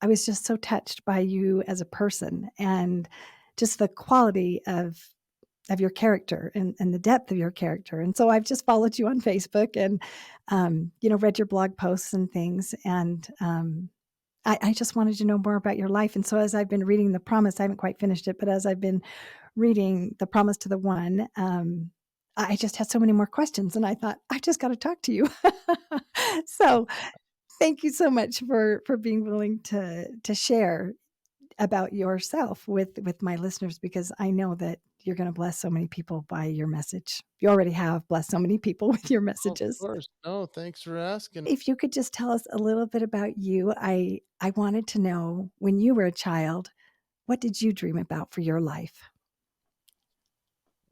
I was just so touched by you as a person and just the quality of your character and the depth of your character. And so I've just followed you on Facebook and, read your blog posts and things. And I just wanted to know more about your life. And so as I've been reading The Promise, I haven't quite finished it, but as I've been reading The Promise to the One, I just had so many more questions. And I thought, I just got to talk to you. So thank you so much for being willing to share about yourself with my listeners, because I know that you're gonna bless so many people by your message. You already have blessed so many people with your Oh, of messages. course. No, thanks for asking. If you could just tell us a little bit about you, I wanted to know when you were a child, what did you dream about for your life?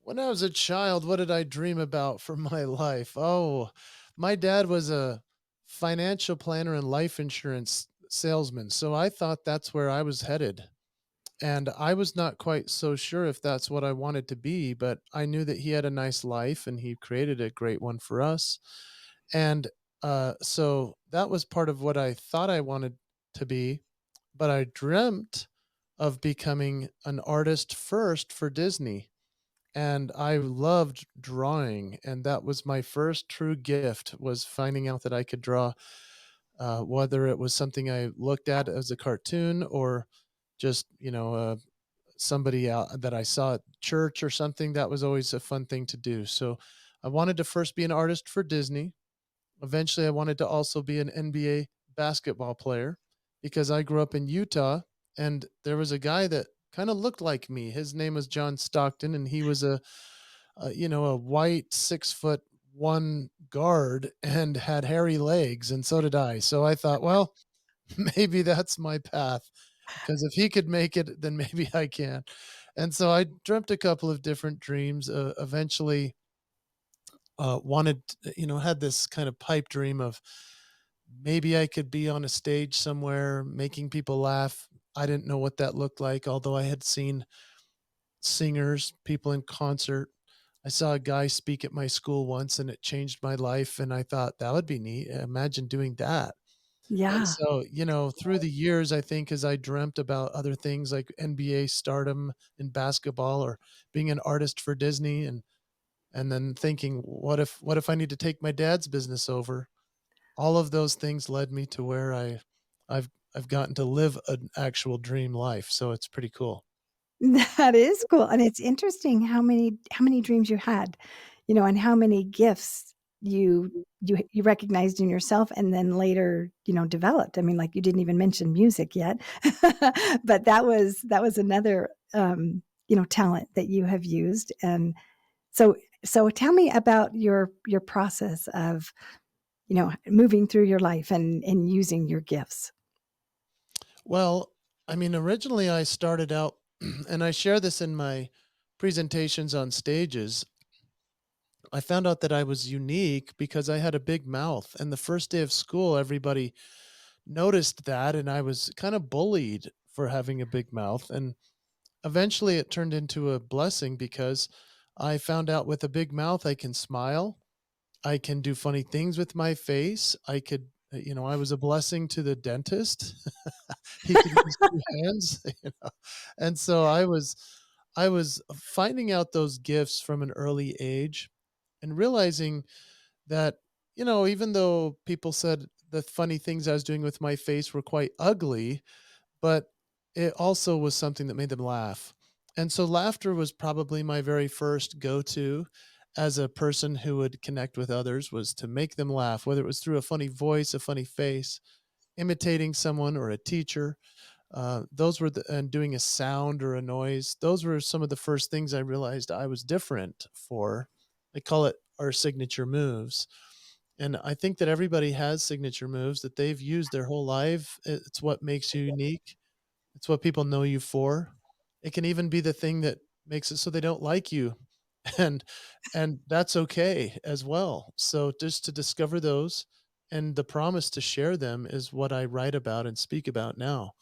When I was a child, what did I dream about for my life? Oh, my dad was a financial planner and life insurance salesman, so I thought that's where I was headed. And I was not quite so sure if that's what I wanted to be, but I knew that he had a nice life and he created a great one for us. And so that was part of what I thought I wanted to be. But I dreamt of becoming an artist first for Disney. And I loved drawing, and that was my first true gift, was finding out that I could draw, whether it was something I looked at as a cartoon or just, somebody out that I saw at church or something. That was always a fun thing to do. So I wanted to first be an artist for Disney. Eventually, I wanted to also be an NBA basketball player because I grew up in Utah and there was a guy that kind of looked like me. His name was John Stockton, and he was a white 6'1" guard and had hairy legs, and so did I. So I thought, well, maybe that's my path, because if he could make it, then maybe I can. And so I dreamt a couple of different dreams. Eventually, wanted, had this kind of pipe dream of maybe I could be on a stage somewhere making people laugh. I didn't know what that looked like, although I had seen singers, people in concert. I saw a guy speak at my school once and it changed my life. And I thought that would be neat. Imagine doing that. And Yeah. so, through the years, I think as I dreamt about other things like NBA stardom in basketball or being an artist for Disney, and then thinking, what if I need to take my dad's business over? All of those things led me to where I've gotten to live an actual dream life. So it's pretty cool. That is cool, and it's interesting how many dreams you had, and how many gifts you recognized in yourself and then later, developed. I mean, like, you didn't even mention music yet, but that was another, talent that you have used, and so so tell me about your process of, moving through your life and using your gifts. Well, I mean, originally I started out, and I share this in my presentations on stages. I found out that I was unique because I had a big mouth. And the first day of school, everybody noticed that. And I was kind of bullied for having a big mouth. And eventually it turned into a blessing because I found out with a big mouth, I can smile. I can do funny things with my face. I was a blessing to the dentist. He could use 2 hands, and so I was finding out those gifts from an early age and realizing that, even though people said the funny things I was doing with my face were quite ugly, but it also was something that made them laugh. And so laughter was probably my very first go-to as a person who would connect with others, was to make them laugh, whether it was through a funny voice, a funny face, imitating someone or a teacher. Those were and doing a sound or a noise. Those were some of the first things I realized I was different for. I call it our signature moves. And I think that everybody has signature moves that they've used their whole life. It's what makes you unique. It's what people know you for. It can even be the thing that makes it so they don't like you. And and that's okay as well. So just to discover those, and the promise to share them is what I write about and speak about now.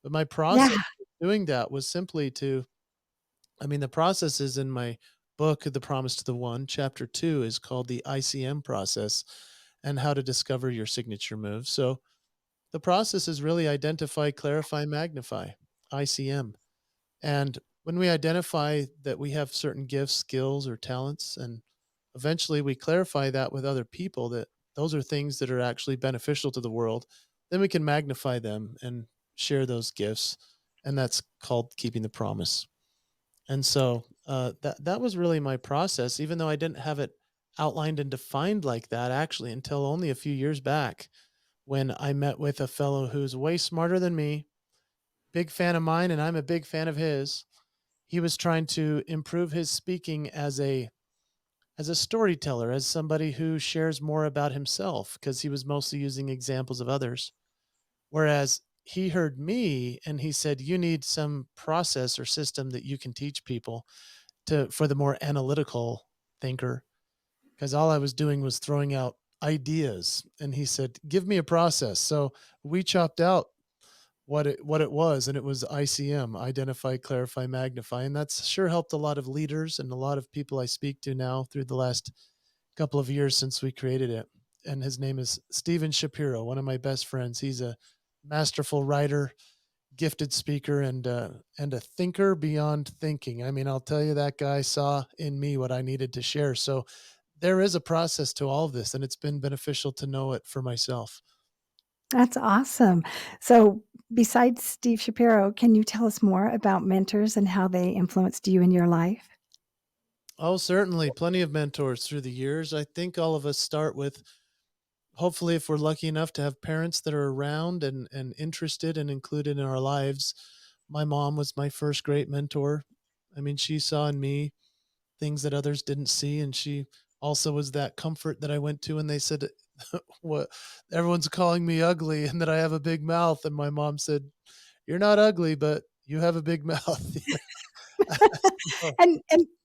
But my Yeah. process of doing that was simply to, I mean, the process is in my book, The Promise to the One. Chapter 2 is called the ICM process and how to discover your signature moves. So The process is really identify, clarify, magnify, ICM. And when we identify that we have certain gifts, skills, or talents, and eventually we clarify that with other people that those are things that are actually beneficial to the world, then we can magnify them and share those gifts. And that's called keeping the promise. And so that was really my process, even though I didn't have it outlined and defined like that actually until only a few years back when I met with a fellow who's way smarter than me, big fan of mine, and I'm a big fan of his. He was trying to improve his speaking as a storyteller, as somebody who shares more about himself because he was mostly using examples of others. Whereas he heard me and he said, "You need some process or system that you can teach people to for the more analytical thinker." Because all I was doing was throwing out ideas. And he said, "Give me a process." So we chopped out what it was, and it was ICM, identify, clarify, magnify. And that's sure helped a lot of leaders and a lot of people I speak to now through the last couple of years since we created it. And his name is Steven Shapiro, one of my best friends. He's a masterful writer, gifted speaker, and a thinker beyond thinking. I mean, I'll tell you, that guy saw in me what I needed to share. So there is a process to all of this, and it's been beneficial to know it for myself. That's awesome. So, besides Steve Shapiro, can you tell us more about mentors and how they influenced you in your life? Oh, certainly. Plenty of mentors through the years. I think all of us start with, hopefully, if we're lucky enough to have parents that are around and interested and included in our lives. My mom was my first great mentor. I mean, she saw in me things that others didn't see, and she also was that comfort that I went to and they said, "What, everyone's calling me ugly and that I have a big mouth." And my mom said, "You're not ugly, but you have a big mouth." So, And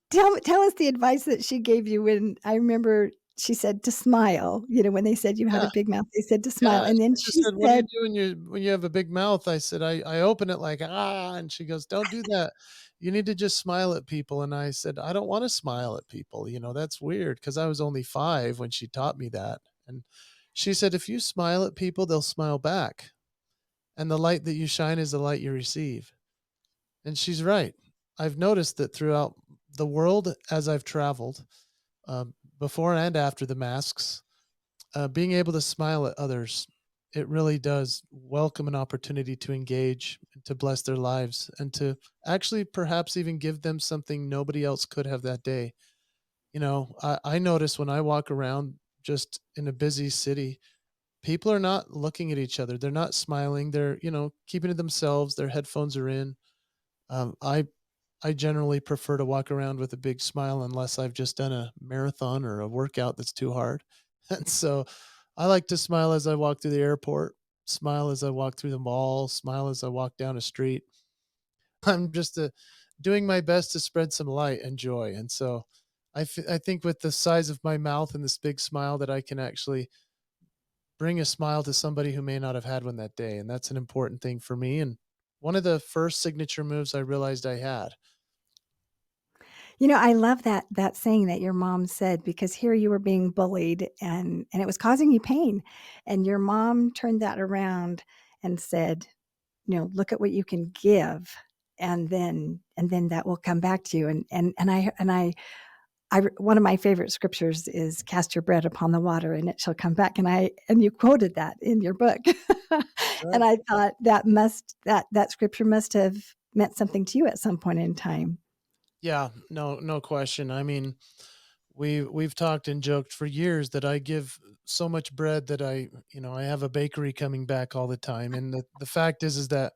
tell us the advice that she gave you when I remember she said to smile, when they said you had yeah. a big mouth, they said to smile, Yeah, and then she just she said, "What do you said do when you have a big mouth?" I said, "I open it like, ah," and she goes, "Don't do that. You need to just smile at people." And I said, "I don't wanna smile at people, that's weird," because I was only 5 when she taught me that, and she said, "If you smile at people, they'll smile back, and the light that you shine is the light you receive." And she's right. I've noticed that throughout the world as I've traveled, before and after the masks, being able to smile at others, it really does welcome an opportunity to engage, to bless their lives, and to actually perhaps even give them something nobody else could have that day. I notice when I walk around just in a busy city, people are not looking at each other. They're not smiling. They're, keeping to themselves. Their headphones are in. I generally prefer to walk around with a big smile unless I've just done a marathon or a workout that's too hard. And so I like to smile as I walk through the airport, smile as I walk through the mall, smile as I walk down a street. I'm just doing my best to spread some light and joy. And so I think with the size of my mouth and this big smile that I can actually bring a smile to somebody who may not have had one that day. And that's an important thing for me. And one of the first signature moves I realized I had. I love that saying that your mom said because here you were being bullied and it was causing you pain, and your mom turned that around and said, "Look at what you can give, and then that will come back to you." And one of my favorite scriptures is "Cast your bread upon the water, and it shall come back." And you quoted that in your book, That's and right. I thought that scripture must have meant something to you at some point in time. Yeah, no question. I mean, we've talked and joked for years that I give so much bread that I have a bakery coming back all the time. And the fact is that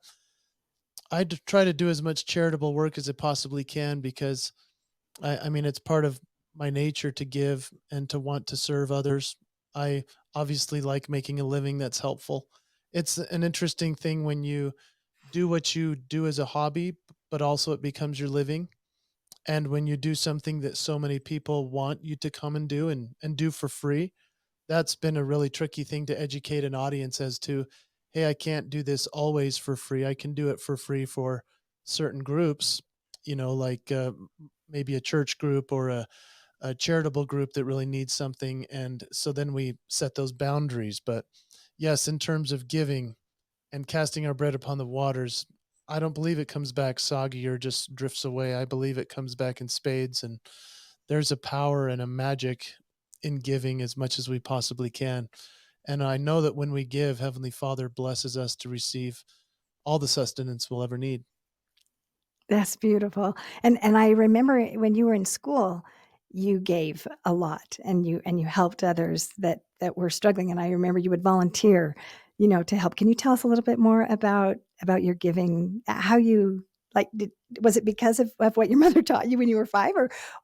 try to do as much charitable work as I possibly can because I mean it's part of my nature to give and to want to serve others. I obviously like making a living that's helpful. It's an interesting thing when you do what you do as a hobby, but also it becomes your living. And when you do something that so many people want you to come and do and do for free, that's been a really tricky thing to educate an audience as to, hey, I can't do this always for free. I can do it for free for certain groups, like maybe a church group or a charitable group that really needs something. And so then we set those boundaries. But yes, in terms of giving, and casting our bread upon the waters, I don't believe it comes back soggy or just drifts away. I believe it comes back in spades, and there's a power and a magic in giving as much as we possibly can. And I know that when we give, Heavenly Father blesses us to receive all the sustenance we'll ever need. That's beautiful, and I remember when you were in school, you gave a lot, and you helped others that were struggling, and I remember you would volunteer, to help. Can you tell us a little bit more about your giving? How you like, did was it because of what your mother taught you when you were 5,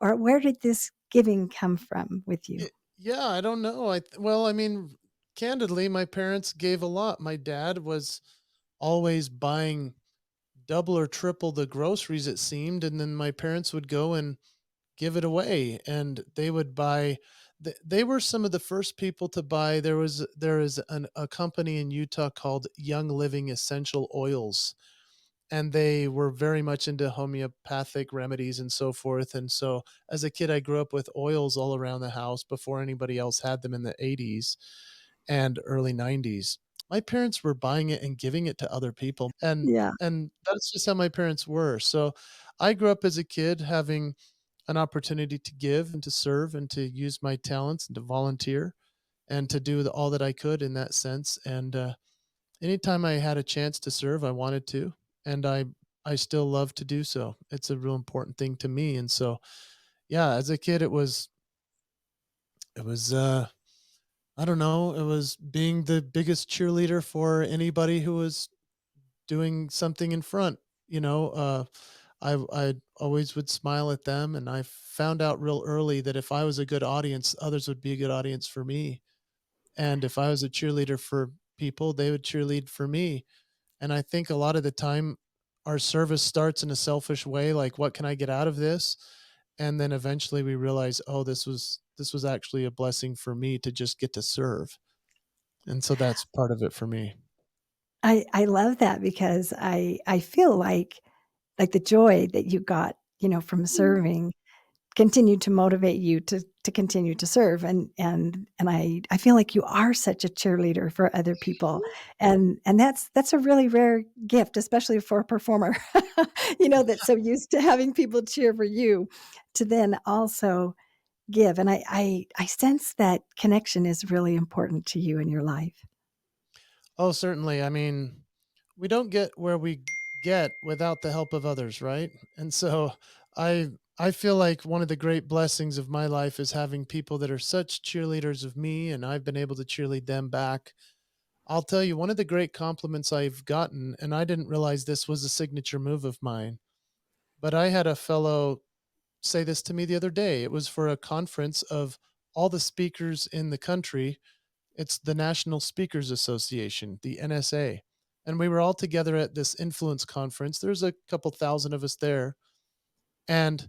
or where did this giving come from with you? Yeah, I don't know. Well, I mean, candidly, my parents gave a lot. My dad was always buying double or triple the groceries, it seemed, and then my parents would go and give it away, and they would buy. They were some of the first people to buy. There is a company in Utah called Young Living Essential Oils, and they were very much into homeopathic remedies and so forth. And so, as a kid, I grew up with oils all around the house before anybody else had them in the 80s and early 90s. My parents were buying it and giving it to other people, Yeah. and that's just how my parents were. So, I grew up as a kid having an opportunity to give and to serve and to use my talents and to volunteer and to do all that I could in that sense. And anytime I had a chance to serve, I wanted to, and I still love to do so. It's a real important thing to me. And so, yeah, as a kid, it was I don't know, it was being the biggest cheerleader for anybody who was doing something in front. You know, I always would smile at them, and I found out real early that if I was a good audience, others would be a good audience for me. And if I was a cheerleader for people, they would cheerlead for me. And I think a lot of the time our service starts in a selfish way, like what can I get out of this? And then eventually we realize, oh, this was actually a blessing for me to just get to serve. And so that's part of it for me. I love that because I feel like the joy that you got, from serving continued to motivate you to continue to serve, and I feel like you are such a cheerleader for other people, and that's a really rare gift, especially for a performer, that's so used to having people cheer for you, to then also give, and I sense that connection is really important to you in your life. Oh, certainly. I mean, we don't get where we get without the help of others, right? And so I I feel like one of the great blessings of my life is having people that are such cheerleaders of me, and I've been able to cheerlead them back. I'll tell you one of the great compliments I've gotten, and I didn't realize this was a signature move of mine, but I had a fellow say this to me the other day. It was for a conference of all the speakers in the country. It's the National Speakers Association, the NSA. And we were all together at this influence conference. There's a couple thousand of us there. And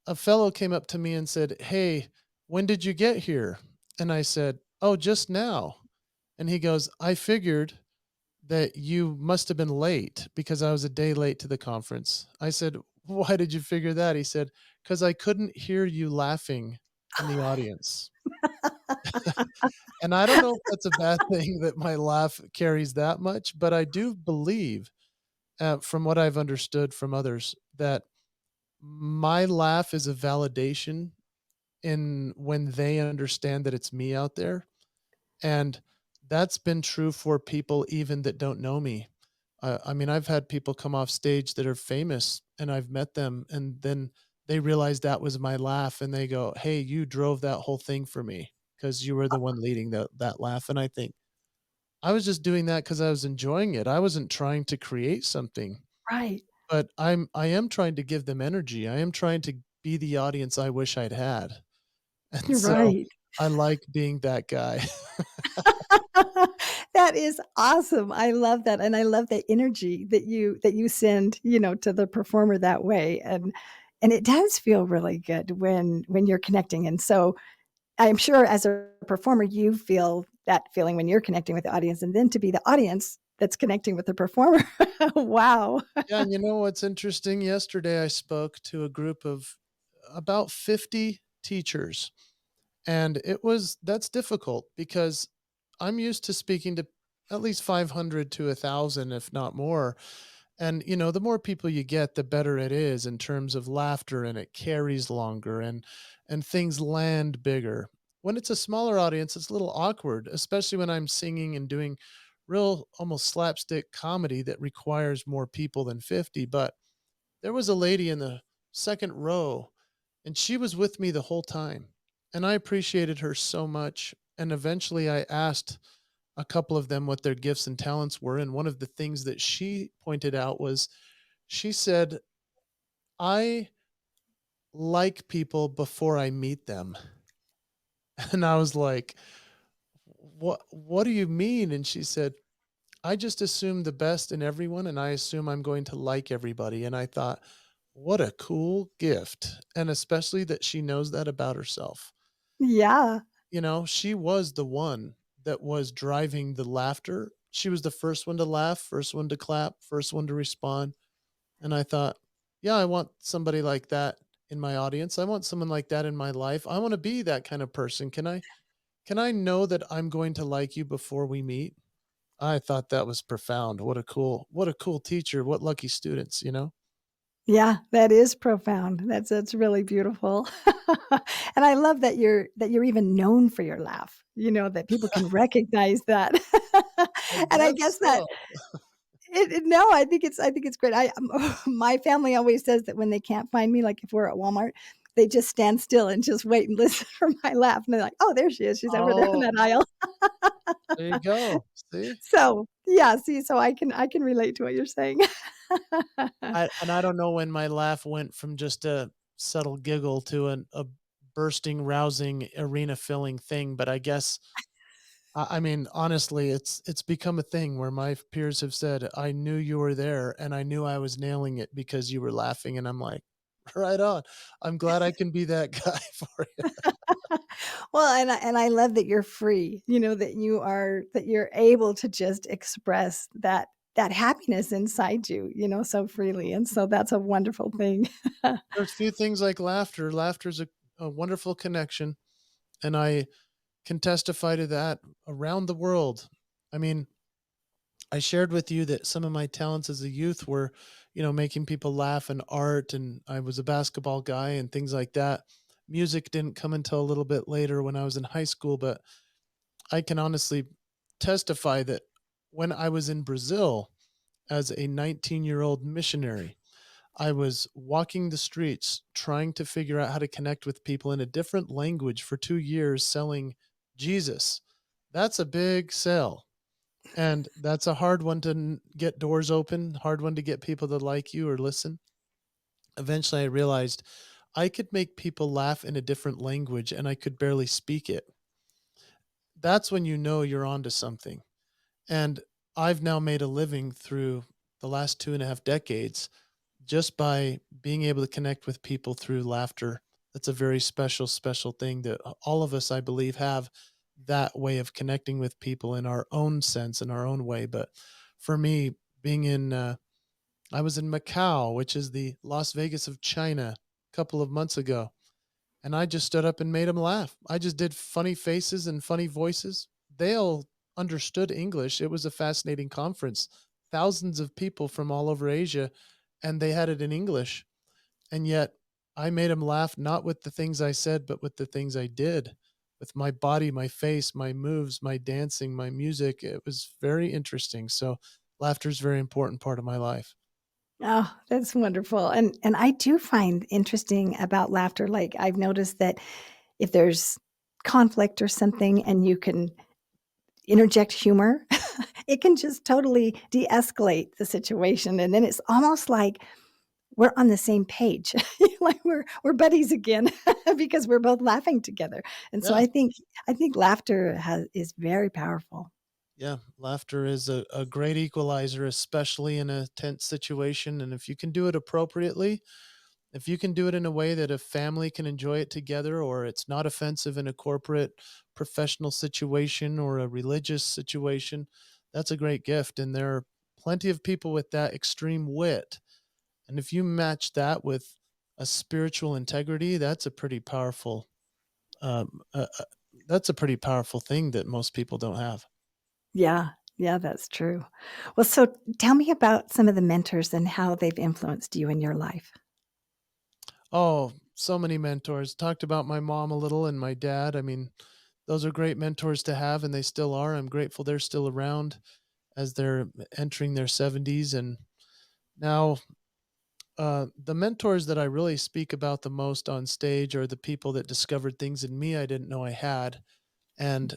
a fellow came up to me and said, "Hey, when did you get here?" And I said, "Oh, just now." And he goes, "I figured that you must have been late because I was a day late to the conference." I said, "Why did you figure that?" He said, "Because I couldn't hear you laughing in the audience." And I don't know if that's a bad thing that my laugh carries that much, but I do believe, from what I've understood from others, that my laugh is a validation in when they understand that it's me out there. And that's been true for people even that don't know me. I mean, I've had people come off stage that are famous and I've met them, and then they realize that was my laugh and they go, "Hey, you drove that whole thing for me because you were the one leading that laugh." And I think I was just doing that because I was enjoying it. I wasn't trying to create something, Right. but I am trying to give them energy. I am trying to be the audience I wish I'd had. And You're so right. I like being that guy. That is awesome. I love that, and I love the energy that you send, to the performer that way, and it does feel really good when you're connecting, and so, I'm sure as a performer, you feel that feeling when you're connecting with the audience, and then to be the audience that's connecting with the performer. Wow. Yeah, and you know what's interesting? Yesterday I spoke to a group of about 50 teachers, and that's difficult because I'm used to speaking to at least 500 to 1,000, if not more. And, the more people you get, the better it is in terms of laughter, and it carries longer, and things land bigger. When it's a smaller audience, it's a little awkward, especially when I'm singing and doing real almost slapstick comedy that requires more people than 50. But there was a lady in the second row, and she was with me the whole time. And I appreciated her so much. And eventually I asked a couple of them what their gifts and talents were. And one of the things that she pointed out was she said, I like people before I meet them. And I was like, what do you mean? And she said, I just assume the best in everyone, and I assume I'm going to like everybody. And I thought, what a cool gift. And especially that she knows that about herself. Yeah. She was the one that was driving the laughter. She was the first one to laugh, first one to clap, first one to respond. And I thought, yeah, I want somebody like that in my audience. I want someone like that in my life. I want to be that kind of person. Can I know that I'm going to like you before we meet? I thought that was profound. What a cool teacher. What lucky students? Yeah, that is profound. That's really beautiful. And I love that you're even known for your laugh, that people can recognize that. I And I guess guess that so. no, I think it's great. My family always says that when they can't find me, like if we're at Walmart, they just stand still and just wait and listen for my laugh, and they're like, "Oh, there she is. She's over there in Oh, that aisle." there you go. See? So, yeah, see, so I can relate to what you're saying. I don't know when my laugh went from just a subtle giggle to a bursting, rousing, arena-filling thing, but I guess I mean, honestly, it's become a thing where my peers have said, "I knew you were there, and I knew I was nailing it because you were laughing," and I'm like, "Right on. I'm glad I can be that guy for you." Well, and I love that you're free, that you're able to just express that happiness inside you, so freely, and so that's a wonderful thing. There's few things like laughter. Laughter's a wonderful connection, and I can testify to that around the world. I mean, I shared with you that some of my talents as a youth were, making people laugh and art, and I was a basketball guy and things like that. Music didn't come until a little bit later when I was in high school, but I can honestly testify that when I was in Brazil as a 19-year-old missionary, I was walking the streets trying to figure out how to connect with people in a different language for 2 years selling Jesus. That's a big sell. And that's a hard one to get doors open, hard one to get people to like you or listen. Eventually, I realized I could make people laugh in a different language and I could barely speak it. That's when you know you're onto something. And I've now made a living through the last 2.5 decades just by being able to connect with people through laughter. That's a very special, special thing that all of us, I believe, have that way of connecting with people in our own sense, in our own way. But for me, being I was in Macau, which is the Las Vegas of China, a couple of months ago, and I just stood up and made them laugh. I just did funny faces and funny voices. They all understood English. It was a fascinating conference. Thousands of people from all over Asia, and they had it in English. And yet I made them laugh not with the things I said, but with the things I did, with my body, my face, my moves, my dancing, my music. It was very interesting. So laughter is a very important part of my life. Oh, that's wonderful, and I do find interesting about laughter, like, I've noticed that if there's conflict or something and you can interject humor, it can just totally de-escalate the situation, and then it's almost like we're on the same page, like we're buddies again because we're both laughing together, and so Yeah. I think laughter has is very powerful. Yeah. Laughter is a great equalizer, especially in a tense situation. And if you can do it appropriately, if you can do it in a way that a family can enjoy it together, or it's not offensive in a corporate professional situation or a religious situation, that's a great gift. And there are plenty of people with that extreme wit. And if you match that with a spiritual integrity, um, uh, uh, that's a pretty powerful thing that most people don't have. Yeah. Yeah, that's true. Well, so tell me about some of the mentors and how they've influenced you in your life. Oh, so many mentors. Talked about my mom a little and my dad. I mean, those are great mentors to have, and they still are. I'm grateful they're still around as they're entering their 70s. And now, the mentors that I really speak about the most on stage are the people that discovered things in me I didn't know I had. And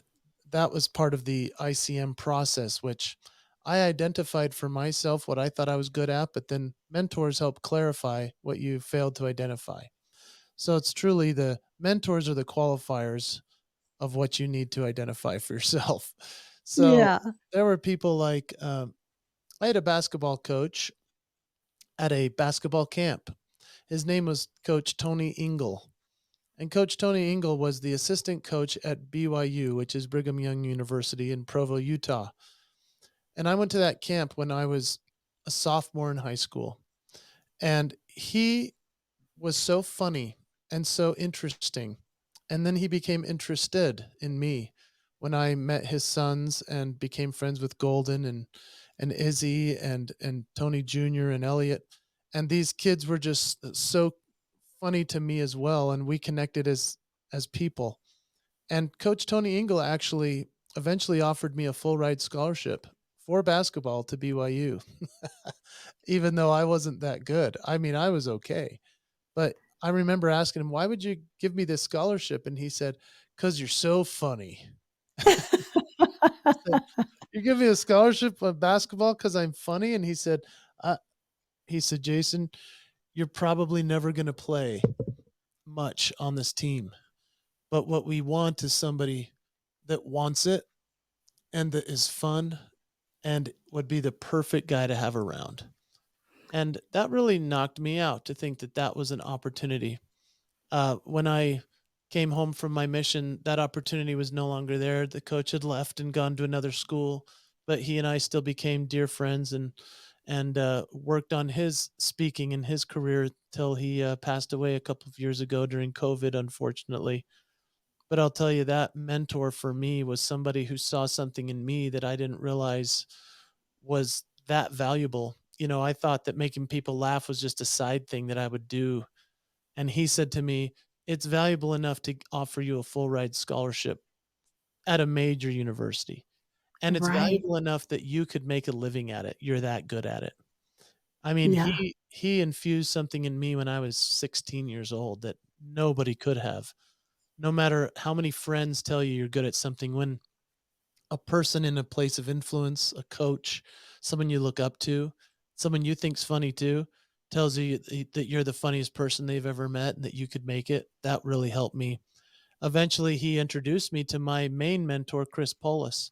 that was part of the ICM process, which I identified for myself what I thought I was good at, but then mentors help clarify what you failed to identify. So it's truly the mentors are the qualifiers of what you need to identify for yourself. So Yeah. there were people like I had a basketball coach at a basketball camp. His name was Coach Tony Engel. And Coach Tony Engel was the assistant coach at BYU, which is Brigham Young University in Provo, Utah. And I went to that camp when I was a sophomore in high school. And he was so funny and so interesting. And then he became interested in me when I met his sons and became friends with Golden and Izzy and Tony Jr. and Elliot. And these kids were just so funny to me as well, and we connected as people. And Coach Tony Engel actually eventually offered me a full ride scholarship for basketball to BYU, even though I wasn't that good. I mean, I was okay. But I remember asking him, "Why would you give me this scholarship?" And he said, "'Cause you're so funny." I said, "You give me a scholarship of basketball because 'cause I'm funny?" And uh, he said, "Jason, you're probably never gonna play much on this team, but what we want is somebody that wants it and that is fun and would be the perfect guy to have around." And that really knocked me out to think that that was an opportunity. When I came home from my mission, that opportunity was no longer there. The coach had left and gone to another school, but he and I still became dear friends and worked on his speaking and his career till he passed away a couple of years ago during COVID, unfortunately. But I'll tell you that mentor for me was somebody who saw something in me that I didn't realize was that valuable. You know, I thought that making people laugh was just a side thing that I would do, and he said to me, "It's valuable enough to offer you a full ride scholarship at a major university. And it's Right. valuable enough that you could make a living at it. You're that good at it." I mean, Yeah. he infused something in me when I was 16 years old that nobody could have. No matter how many friends tell you you're good at something, when a person in a place of influence, a coach, someone you look up to, someone you think's funny too, tells you that you're the funniest person they've ever met and that you could make it, that really helped me. Eventually, he introduced me to my main mentor, Chris Polis.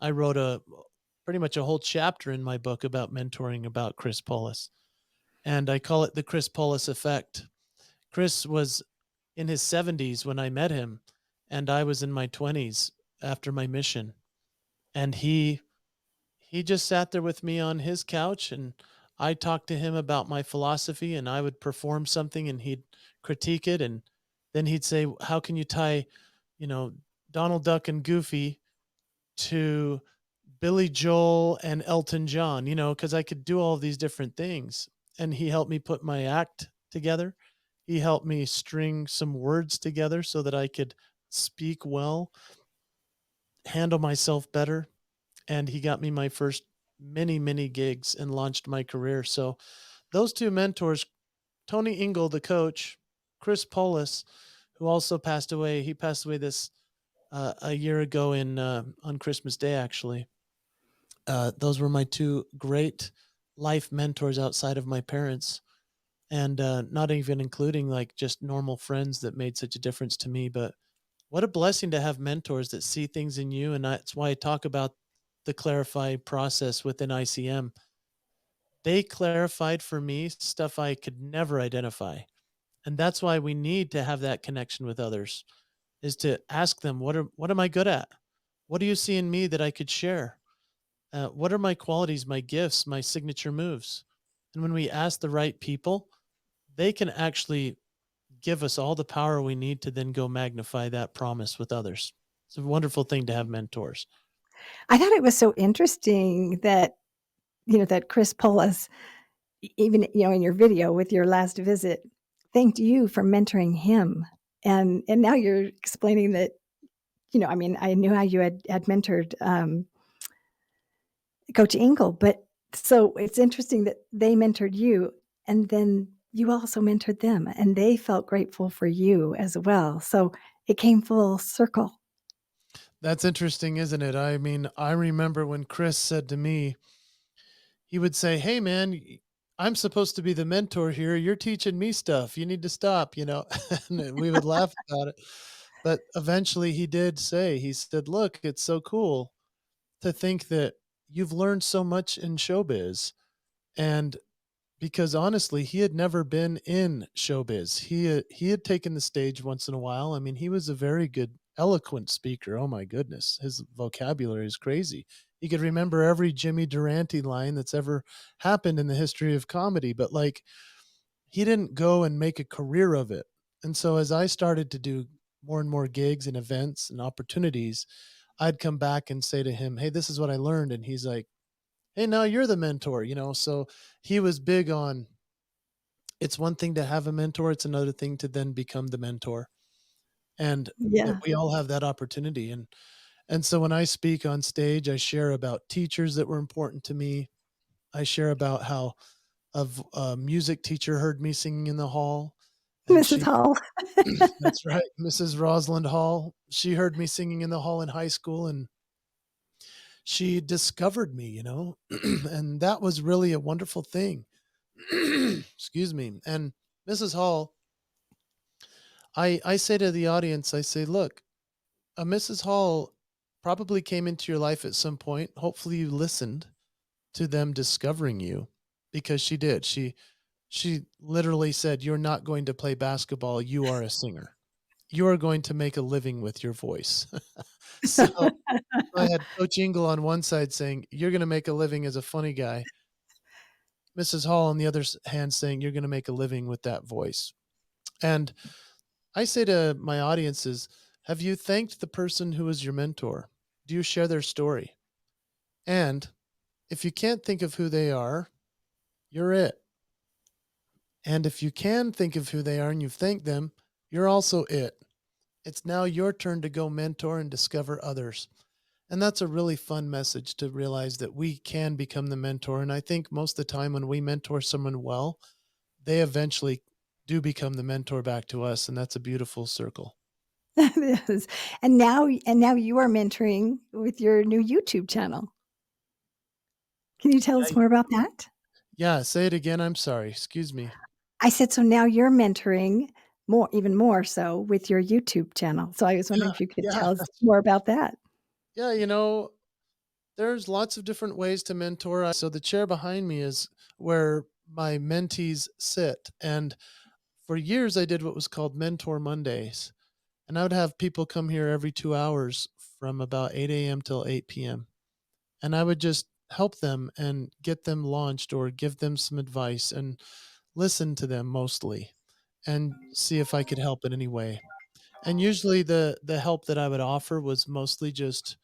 I wrote a pretty much a whole chapter in my book about mentoring about Chris Polis, and I call it the Chris Polis effect. Chris was in his 70s when I met him, and I was in my 20s after my mission. And he just sat there with me on his couch, and I talked to him about my philosophy, and I would perform something and he'd critique it, and then he'd say, "How can you tie, you know, Donald Duck and Goofy to Billy Joel and Elton John?" You know, because I could do all of these different things. And he helped me put my act together. He helped me string some words together so that I could speak well, handle myself better, and he got me my first many gigs and launched my career. So those two mentors, Tony Engel, the coach, Chris Polis, who also passed away. He passed away this a year ago in on Christmas Day, actually. Those were my two great life mentors outside of my parents, and not even including like just normal friends that made such a difference to me. But what a blessing to have mentors that see things in you, and that's why I talk about the clarify process within ICM. They clarified for me stuff I could never identify. And that's why we need to have that connection with others, is to ask them, what am I good at? What do you see in me that I could share? What are my qualities, my gifts, my signature moves? And when we ask the right people, they can actually give us all the power we need to then go magnify that promise with others. It's a wonderful thing to have mentors. I thought it was so interesting that, that Chris Polis, even, in your video with your last visit, thanked you for mentoring him. And now you're explaining that, I mean, I knew how you had mentored, Coach Ingle, but so it's interesting that they mentored you, and then you also mentored them, and they felt grateful for you as well. So it came full circle. That's interesting, isn't it? I mean, I remember when Chris said to me, he would say, "Hey, man, I'm supposed to be the mentor here. You're teaching me stuff. You need to stop," and then we would laugh about it. But eventually he did say, he said, "Look, it's so cool to think that you've learned so much in showbiz." And because honestly, he had never been in showbiz. He had taken the stage once in a while. I mean, he was a very good, eloquent speaker. Oh my goodness, his vocabulary is crazy. He could remember every Jimmy Durante line that's ever happened in the history of comedy, but like he didn't go and make a career of it. And so as I started to do more and more gigs and events and opportunities, I'd come back and say to him, "Hey, this is what I learned." And he's like, "Hey, now you're the mentor." So he was big on, it's one thing to have a mentor, it's another thing to then become the mentor, and that Yeah. we all have that opportunity. And so when I speak on stage, I share about teachers that were important to me. I share about how a music teacher heard me singing in the hall, and Mrs. she Hall. that's right, Mrs. Rosalind Hall. She heard me singing in the hall in high school, and she discovered me, and that was really a wonderful thing. Excuse me. And Mrs. Hall, I say to the audience, I say, "Look, Mrs. Hall probably came into your life at some point. Hopefully you listened to them discovering you, because she did. She literally said, 'You're not going to play basketball, you are a singer. You are going to make a living with your voice.'" So I had Coach Ingle on one side saying, "You're gonna make a living as a funny guy." Mrs. Hall on the other hand saying, "You're gonna make a living with that voice." And I say to my audiences, have you thanked the person who was your mentor? Do you share their story? And if you can't think of who they are, you're it. And if you can think of who they are and you've thanked them, you're also it. It's now your turn to go mentor and discover others. And that's a really fun message, to realize that we can become the mentor. And I think most of the time when we mentor someone well, they eventually do become the mentor back to us. And that's a beautiful circle. It is. And now you are mentoring with your new YouTube channel. Can you tell us Yeah. more about that? Yeah. Say it again. I'm sorry. Excuse me. I said, so now you're mentoring more even more so with your YouTube channel. So I was wondering Yeah. if you could Yeah. tell us more about that. Yeah. There's lots of different ways to mentor. So the chair behind me is where my mentees sit. And for years, I did what was called Mentor Mondays. And I would have people come here every 2 hours from about 8 a.m. till 8 p.m. And I would just help them and get them launched or give them some advice and listen to them mostly and see if I could help in any way. And usually the help that I would offer was mostly just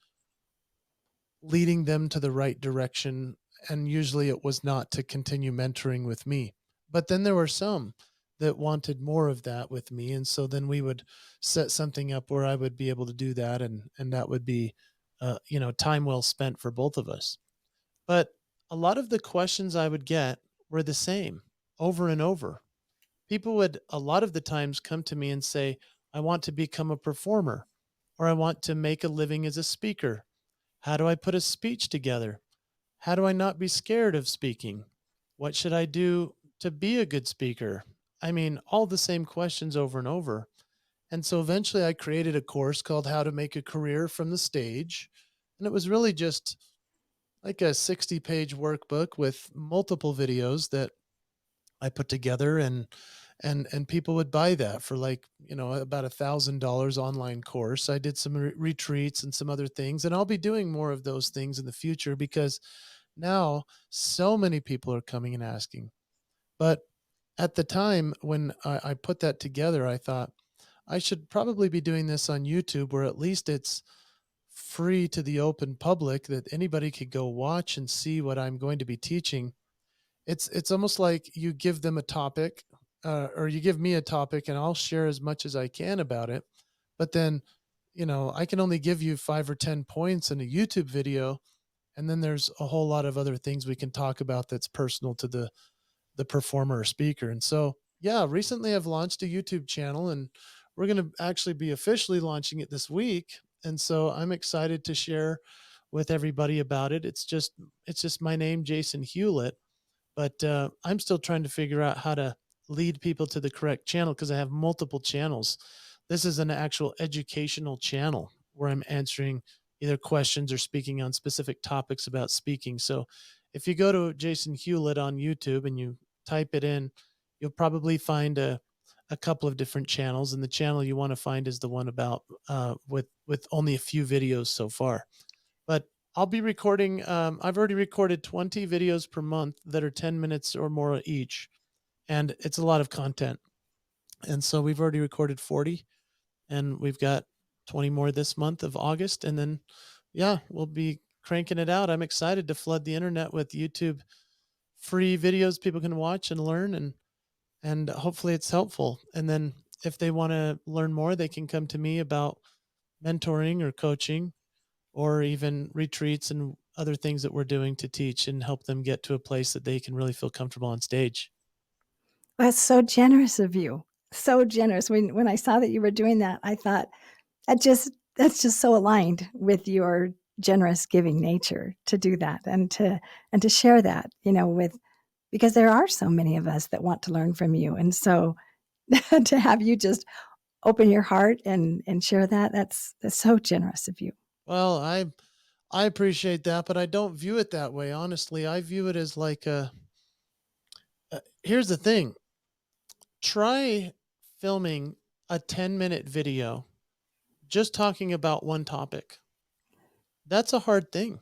leading them to the right direction, and usually it was not to continue mentoring with me. But then there were some that wanted more of that with me, and so then we would set something up where I would be able to do that, and that would be time well spent for both of us. But a lot of the questions I would get were the same over and over. People would a lot of the times come to me and say, "I want to become a performer," or "I want to make a living as a speaker. How do I put a speech together? How do I not be scared of speaking? What should I do to be a good speaker?" I mean, all the same questions over and over. And so eventually I created a course called How to Make a Career from the Stage. And it was really just like a 60-page workbook with multiple videos that I put together, and people would buy that for like, about $1,000 online course. I did some retreats and some other things, and I'll be doing more of those things in the future because now so many people are coming and asking. But at the time when I put that together, I thought I should probably be doing this on YouTube, where at least it's free to the open public that anybody could go watch and see what I'm going to be teaching. It's almost like you give them a topic, or you give me a topic, and I'll share as much as I can about it. But then, I can only give you 5 or 10 points in a YouTube video, and then there's a whole lot of other things we can talk about that's personal to the performer or speaker. And so, yeah, recently I've launched a YouTube channel, and we're going to actually be officially launching it this week. And so I'm excited to share with everybody about it. It's just my name, Jason Hewlett, but I'm still trying to figure out how to lead people to the correct channel because I have multiple channels. This is an actual educational channel where I'm answering either questions or speaking on specific topics about speaking. So if you go to Jason Hewlett on YouTube and you type it in, you'll probably find a couple of different channels. And the channel you want to find is the one about with only a few videos so far. But I'll be recording. I've already recorded 20 videos per month that are 10 minutes or more each, and it's a lot of content. And so we've already recorded 40, and we've got 20 more this month of August, and then yeah, we'll be cranking it out. I'm excited to flood the internet with YouTube free videos people can watch and learn, and hopefully it's helpful. And then if they want to learn more, they can come to me about mentoring or coaching or even retreats and other things that we're doing to teach and help them get to a place that they can really feel comfortable on stage. That's so generous of you. So generous. When I saw that you were doing that, I thought that's just so aligned with your generous giving nature to do that and to share that, with because there are so many of us that want to learn from you. And so to have you just open your heart and share that, that's so generous of you. Well, I appreciate that, but I don't view it that way. Honestly, I view it as like here's the thing. Try filming a 10-minute video just talking about one topic. That's a hard thing.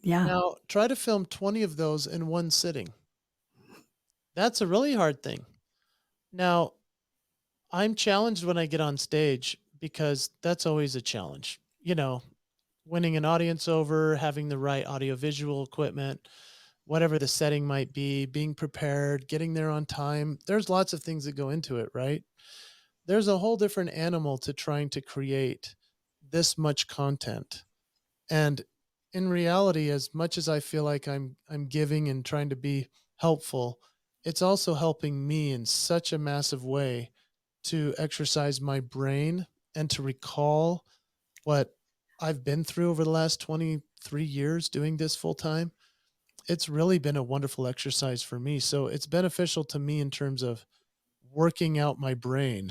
Yeah. Now, try to film 20 of those in one sitting. That's a really hard thing. Now, I'm challenged when I get on stage because that's always a challenge. Winning an audience over, having the right audiovisual equipment, whatever the setting might be, being prepared, getting there on time. There's lots of things that go into it, right? There's a whole different animal to trying to create this much content. And in reality, as much as I feel like I'm giving and trying to be helpful, it's also helping me in such a massive way to exercise my brain and to recall what I've been through over the last 23 years doing this full time. It's really been a wonderful exercise for me. So it's beneficial to me in terms of working out my brain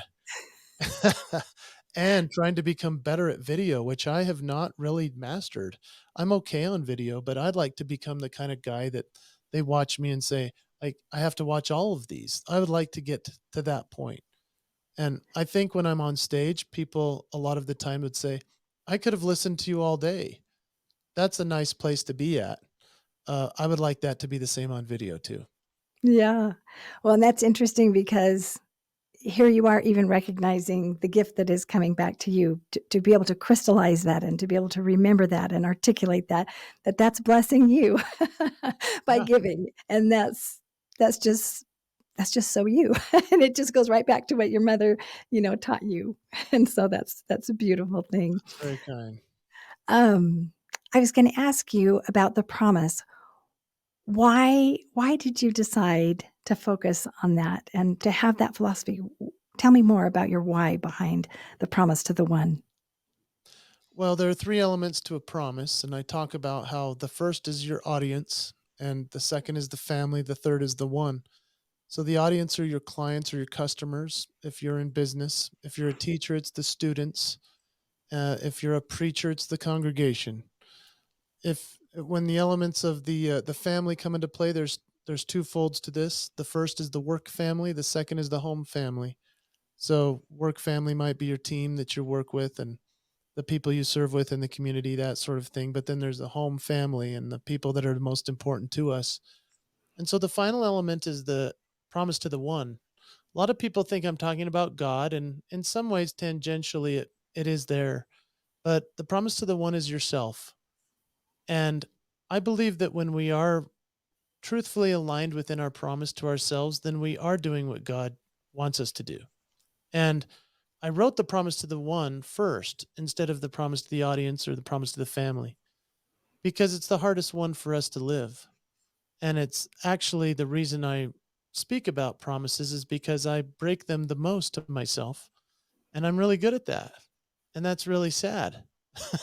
and trying to become better at video, which I have not really mastered. I'm okay on video, but I'd like to become the kind of guy that they watch me and say, like, I have to watch all of these. I would like to get to that point. And I think when I'm on stage, people a lot of the time would say, I could have listened to you all day. That's a nice place to be at. I would like that to be the same on video too. Yeah. Well, and that's interesting because here you are even recognizing the gift that is coming back to you to be able to crystallize that and to be able to remember that and articulate that's blessing you by Yeah, giving. And that's just that's just so you. And it just goes right back to what your mother, taught you. And so that's a beautiful thing. that's very kind. Um, I was going to ask you about the promise. Why did you decide to focus on that and to have that philosophy? Tell me more about your why behind the promise to the one. Well, there are three elements to a promise, and I talk about how the first is your audience, and the second is the family, the third is the one. So the audience are your clients or your customers. If you're in business, if you're a teacher, it's the students. If you're a preacher, it's the congregation. If when the elements of the family come into play, there's two folds to this. The first is the work family. The second is the home family. So work family might be your team that you work with and the people you serve with in the community, that sort of thing. But then there's the home family and the people that are the most important to us. And so the final element is the promise to the one. A lot of people think I'm talking about God, and in some ways, tangentially, it is there. but the promise to the one is yourself. And I believe that when we are truthfully aligned within our promise to ourselves, then we are doing what God wants us to do. And I wrote the promise to the one first instead of the promise to the audience or the promise to the family because it's the hardest one for us to live. And it's actually the reason I speak about promises is because I break them the most to myself. And I'm really good at that. And that's really sad.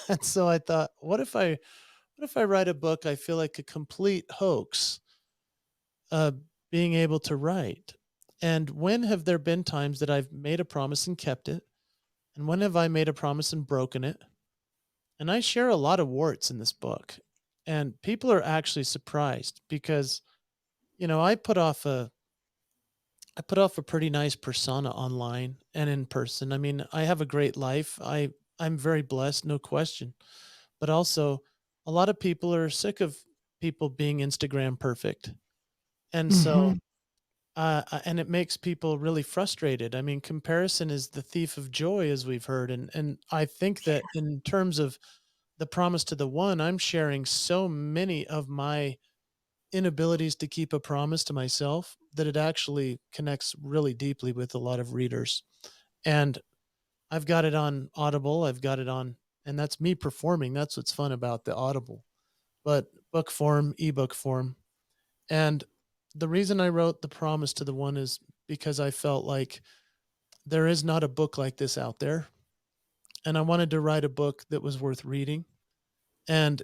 And so I thought, what if I write a book I feel like a complete hoax uh being able to write? And when have there been times that I've made a promise and kept it? And when have I made a promise and broken it? And I share a lot of warts in this book. And people are actually surprised because, I put off a pretty nice persona online and in person. I mean, I have a great life. I'm very blessed, no question. But also, a lot of people are sick of people being Instagram perfect. And so, Mhm. and it makes people really frustrated. I mean, comparison is the thief of joy, as we've heard. And I think that in terms of the promise to the one, I'm sharing so many of my inabilities to keep a promise to myself that it actually connects really deeply with a lot of readers. And I've got it on Audible. I've got it on, and that's me performing. That's what's fun about the Audible, but book form, ebook form. And the reason I wrote The Promise to the One is because I felt like there is not a book like this out there. And I wanted to write a book that was worth reading. And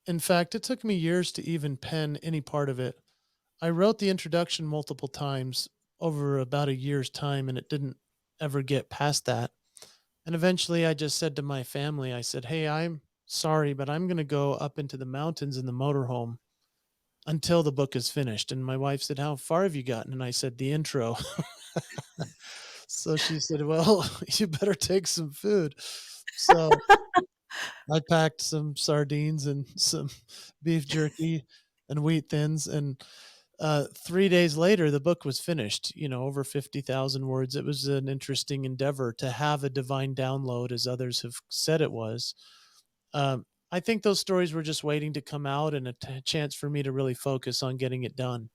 in fact, it took me years to even pen any part of it. I wrote the introduction multiple times over about a year's time, and it didn't ever get past that. And eventually, I just said to my family, I said, "Hey, I'm sorry, but I'm going to go up into the mountains in the motorhome until the book is finished." And my wife said, "How far have you gotten?" And I said, "The intro." So she said, "Well, you better take some food." So I packed some sardines and some beef jerky and wheat thins, and 3 days later, the book was finished, over 50,000 words. It was an interesting endeavor to have a divine download, as others have said it was. I think those stories were just waiting to come out and a chance for me to really focus on getting it done.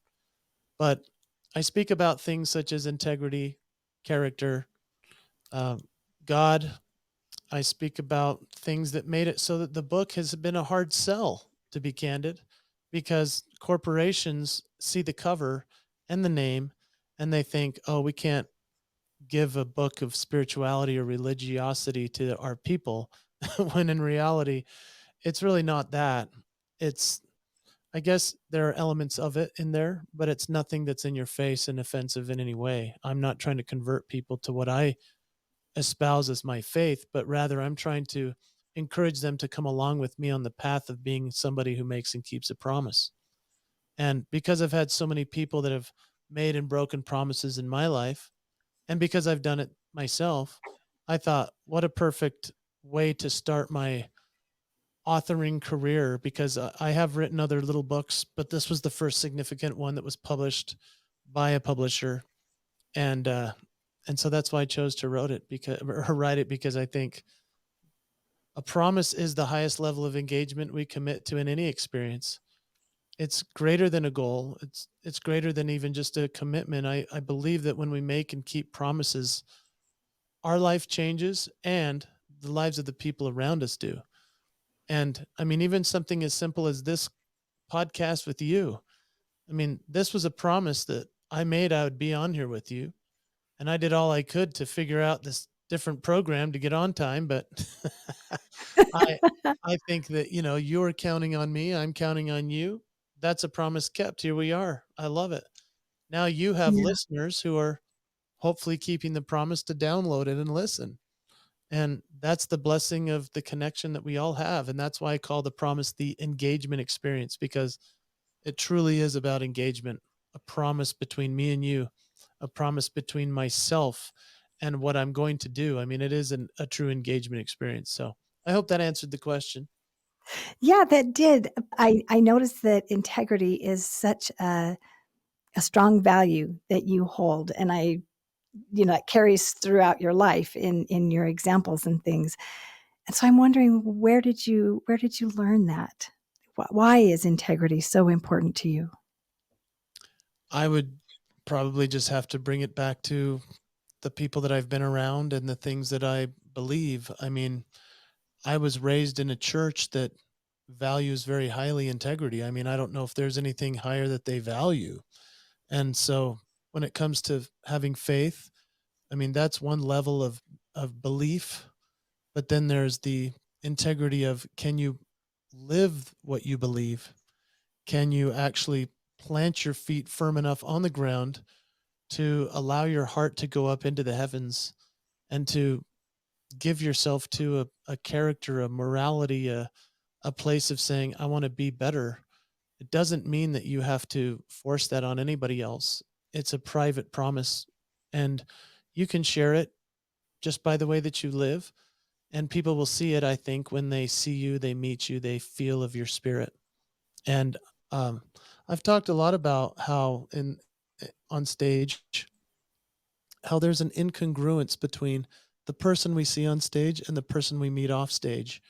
But I speak about things such as integrity, character, um, God. I speak about things that made it so that the book has been a hard sell, to be candid, because corporations see the cover and the name and they think, oh, we can't give a book of spirituality or religiosity to our people. When in reality, it's really not that. It's, I guess there are elements of it in there, but it's nothing that's in your face and offensive in any way. I'm not trying to convert people to what I espouse as my faith, but rather I'm trying to encourage them to come along with me on the path of being somebody who makes and keeps a promise. And because I've had so many people that have made and broken promises in my life, and because I've done it myself, I thought, what a perfect way to start my authoring career because I have written other little books, but this was the first significant one that was published by a publisher. And, and so that's why I chose to write it because I think a promise is the highest level of engagement we commit to in any experience. It's greater than a goal. It's greater than even just a commitment. I believe that when we make and keep promises, our life changes and the lives of the people around us do. And I mean, even something as simple as this podcast with you. I mean, this was a promise that I made I would be on here with you. And I did all I could to figure out this different program to get on time, but I I think that, you're counting on me, I'm counting on you. That's a promise kept. Here we are. I love it. Now you have Yeah. listeners who are hopefully keeping the promise to download it and listen. And that's the blessing of the connection that we all have. And that's why I call the promise the engagement experience, because it truly is about engagement, a promise between me and you, a promise between myself and what I'm going to do. I mean, it is a true engagement experience. So I hope that answered the question. Yeah, that did. I noticed that integrity is such a strong value that you hold, and it carries throughout your life in your examples and things. And so I'm wondering, where did you learn that? Why is integrity so important to you? I would probably just have to bring it back to the people that I've been around and the things that I believe. I mean, I was raised in a church that values very highly integrity. I mean, I don't know if there's anything higher that they value. And so when it comes to having faith, I mean, that's one level of belief, but then there's the integrity of, can you live what you believe? Can you actually plant your feet firm enough on the ground to allow your heart to go up into the heavens and to give yourself to a character, a morality, a place of saying, I want to be better. It doesn't mean that you have to force that on anybody else. It's a private promise, and you can share it just by the way that you live. And people will see it, I think, when they see you, they meet you, they feel of your spirit. And um, I've talked a lot about how on stage, how there's an incongruence between the person we see on stage and the person we meet off stage.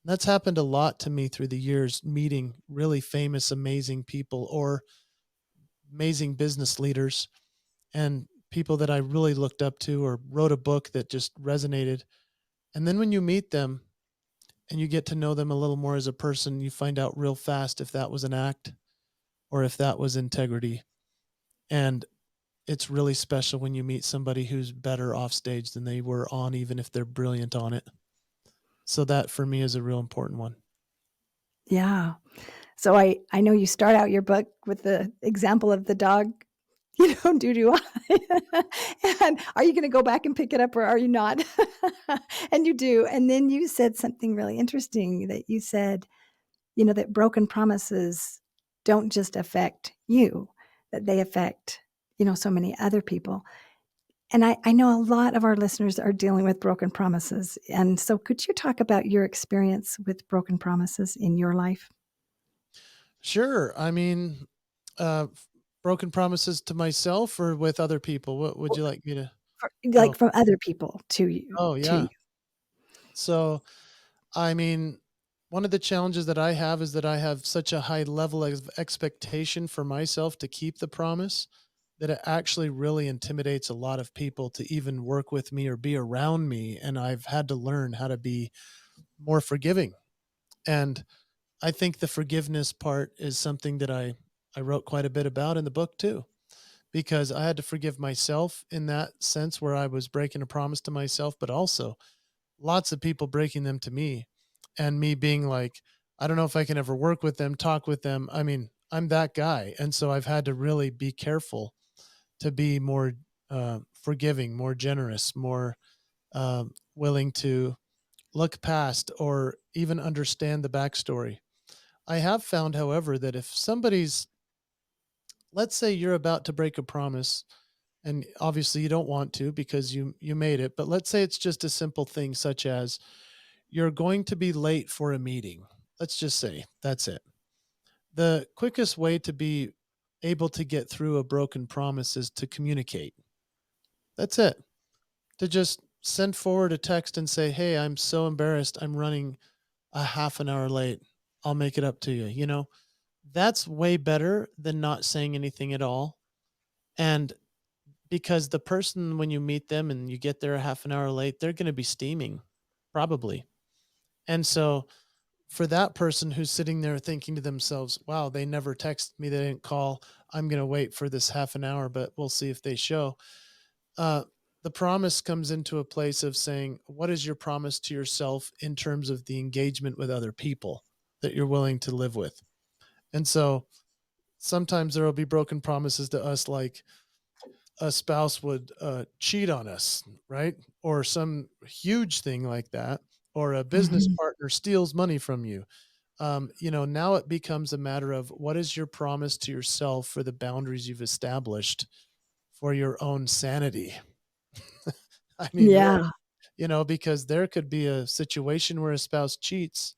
That's happened a lot to me through the years, meeting really famous, amazing people or amazing business leaders and people that I really looked up to or wrote a book that just resonated. And then when you meet them and you get to know them a little more as a person, you find out real fast if that was an act or if that was integrity. And it's really special when you meet somebody who's better off stage than they were on, even if they're brilliant on it. So that for me is a real important one. Yeah. So I know you start out your book with the example of the dog, doo doo eye. And are you gonna go back and pick it up or are you not? And you do. And then you said something really interesting that you said, that broken promises don't just affect you, that they affect, so many other people. And I know a lot of our listeners are dealing with broken promises. And so could you talk about your experience with broken promises in your life? Sure. I mean, broken promises to myself or with other people? What would you like me to? Like Oh, from other people to you oh, to you. yeah. So, I mean, one of the challenges that I have is that I have such a high level of expectation for myself to keep the promise that it actually really intimidates a lot of people to even work with me or be around me. And I've had to learn how to be more forgiving. And I think the forgiveness part is something that I wrote quite a bit about in the book too, because I had to forgive myself in that sense where I was breaking a promise to myself, but also lots of people breaking them to me and me being like, I don't know if I can ever work with them, talk with them. I mean, I'm that guy. And so I've had to really be careful to be more forgiving, more generous, more willing to look past or even understand the backstory. I have found, however, that if somebody's, let's say you're about to break a promise, and obviously you don't want to because you made it, but let's say it's just a simple thing such as you're going to be late for a meeting. Let's just say that's it. The quickest way to be able to get through a broken promise is to communicate. That's it. To just send forward a text and say, "Hey, I'm so embarrassed. I'm running a half an hour late. I'll make it up to you." That's way better than not saying anything at all. And because the person, when you meet them and you get there a half an hour late, they're going to be steaming, probably. And so for that person who's sitting there thinking to themselves, wow, they never texted me, they didn't call, I'm going to wait for this half an hour, but we'll see if they show. Uh, the promise comes into a place of saying, what is your promise to yourself in terms of the engagement with other people that you're willing to live with? And so sometimes there will be broken promises to us, like a spouse would cheat on us, right? Or some huge thing like that, or a business Mhm. partner steals money from you. Now it becomes a matter of what is your promise to yourself for the boundaries you've established for your own sanity. I mean, really, Yeah. because there could be a situation where a spouse cheats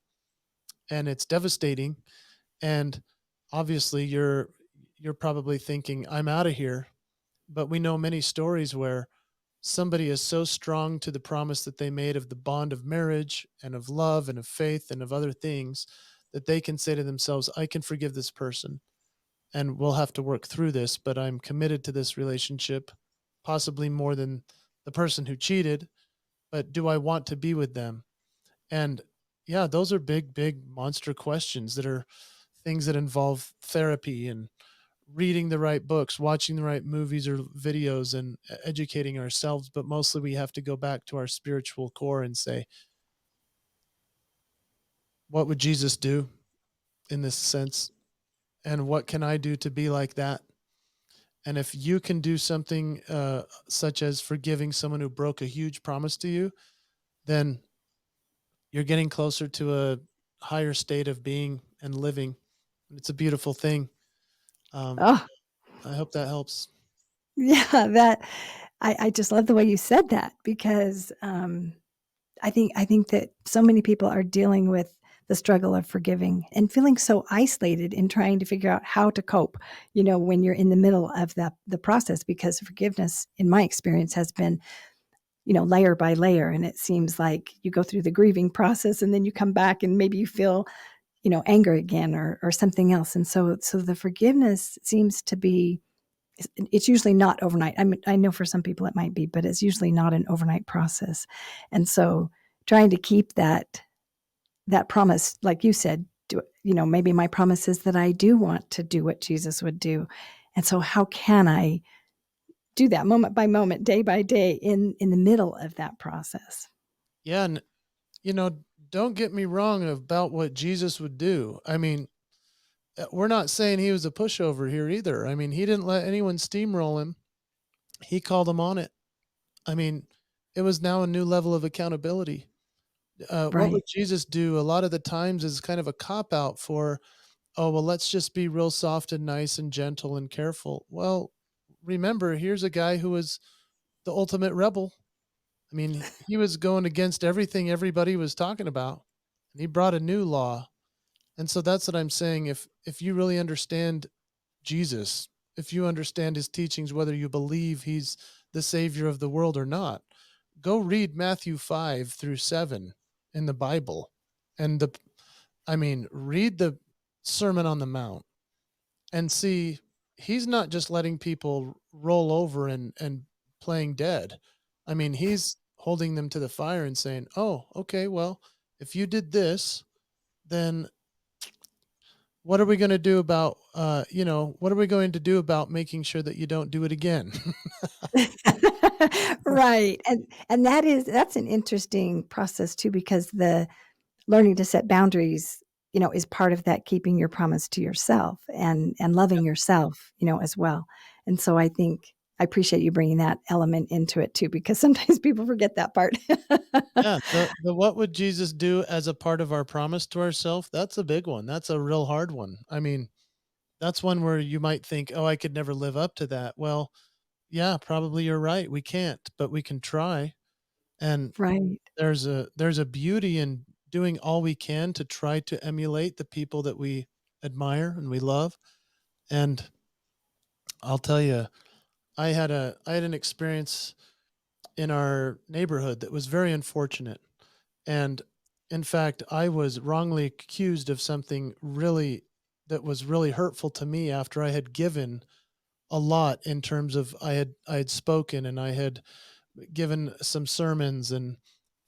and it's devastating. And obviously you're probably thinking, I'm out of here. But we know many stories where somebody is so strong to the promise that they made of the bond of marriage and of love and of faith and of other things that they can say to themselves, I can forgive this person and we'll have to work through this, but I'm committed to this relationship, possibly more than the person who cheated. But do I want to be with them? And yeah, those are big, big monster questions that are things that involve therapy and reading the right books, watching the right movies or videos, and educating ourselves. But mostly we have to go back to our spiritual core and say, what would Jesus do in this sense? And what can I do to be like that? And if you can do something such as forgiving someone who broke a huge promise to you, then you're getting closer to a higher state of being and living. It's a beautiful thing. Um, Oh, I hope that helps. yeah, that I just love the way you said that because, I think that so many people are dealing with the struggle of forgiving and feeling so isolated in trying to figure out how to cope, when you're in the middle of the process because forgiveness, in my experience, has been, layer by layer, and it seems like you go through the grieving process and then you come back and maybe you feel, anger again or something else, and so the forgiveness seems to be it's usually not overnight. I know for some people it might be, but it's usually not an overnight process. And so trying to keep that promise, like you said, maybe my promise is that I do want to do what Jesus would do. And so how can I do that moment by moment, day by day in the middle of that process? Yeah. And, you know, don't get me wrong about what Jesus would do. I mean, we're not saying he was a pushover here either. I mean, he didn't let anyone steamroll him, he called them on it. I mean, it was now a new level of accountability. What would Right. Jesus do a lot of the times is kind of a cop out for, oh, well, let's just be real soft and nice and gentle and careful. Well, remember, here's a guy who was the ultimate rebel. I mean, he was going against everything everybody was talking about, and he brought a new law. And so that's what I'm saying. If you really understand Jesus, if you understand his teachings, whether you believe he's the savior of the world or not, go read Matthew 5 through 7 in the Bible. And read the Sermon on the Mount and see he's not just letting people roll over and playing dead. I mean, he's holding them to the fire and saying, "Oh, okay, well, if you did this, then what are we going to do about what are we going to do about making sure that you don't do it again?" Right, and that's an interesting process too because the learning to set boundaries, is part of that keeping your promise to yourself and loving yourself, as well. And so I think I appreciate you bringing that element into it too because sometimes people forget that part. Yeah, the what would Jesus do as a part of our promise to ourselves? That's a big one. That's a real hard one. I mean, that's one where you might think, "Oh, I could never live up to that." Well, yeah, probably you're right. We can't, but we can try. And Right. there's a beauty in doing all we can to try to emulate the people that we admire and we love. And I'll tell you, I had an experience in our neighborhood that was very unfortunate. And in fact, I was wrongly accused of something really that was really hurtful to me after I had given a lot in terms of I had spoken and I had given some sermons and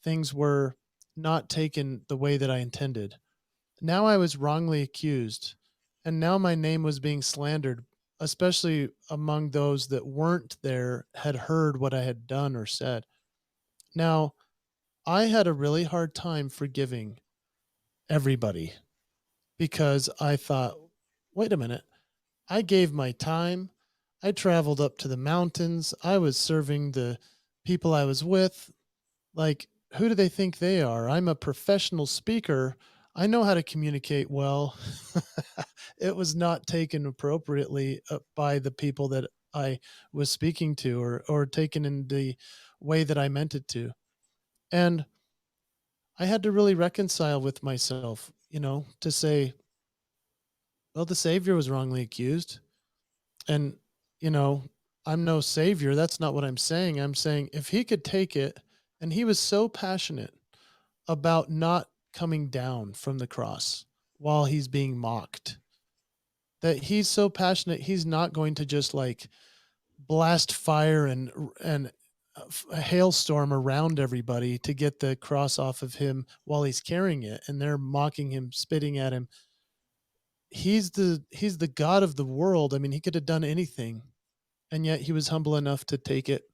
things were not taken the way that I intended. Now I was wrongly accused, and now my name was being slandered, especially among those that weren't there, had heard what I had done or said. Now, I had a really hard time forgiving everybody because I thought, wait a minute, I gave my time. I traveled up to the mountains. I was serving the people I was with. Like, who do they think they are? I'm a professional speaker. I know how to communicate well. It was not taken appropriately by the people that I was speaking to or taken in the way that I meant it to. And I had to really reconcile with myself, to say, well, the Savior was wrongly accused. And, you know, I'm no savior, that's not what I'm saying. I'm saying if he could take it, and he was so passionate about not coming down from the cross while he's being mocked, that he's so passionate, he's not going to just, like, blast fire and a hailstorm around everybody to get the cross off of him while he's carrying it, and they're mocking him, spitting at him. He's the God of the world. I mean, he could have done anything, and yet he was humble enough to take it,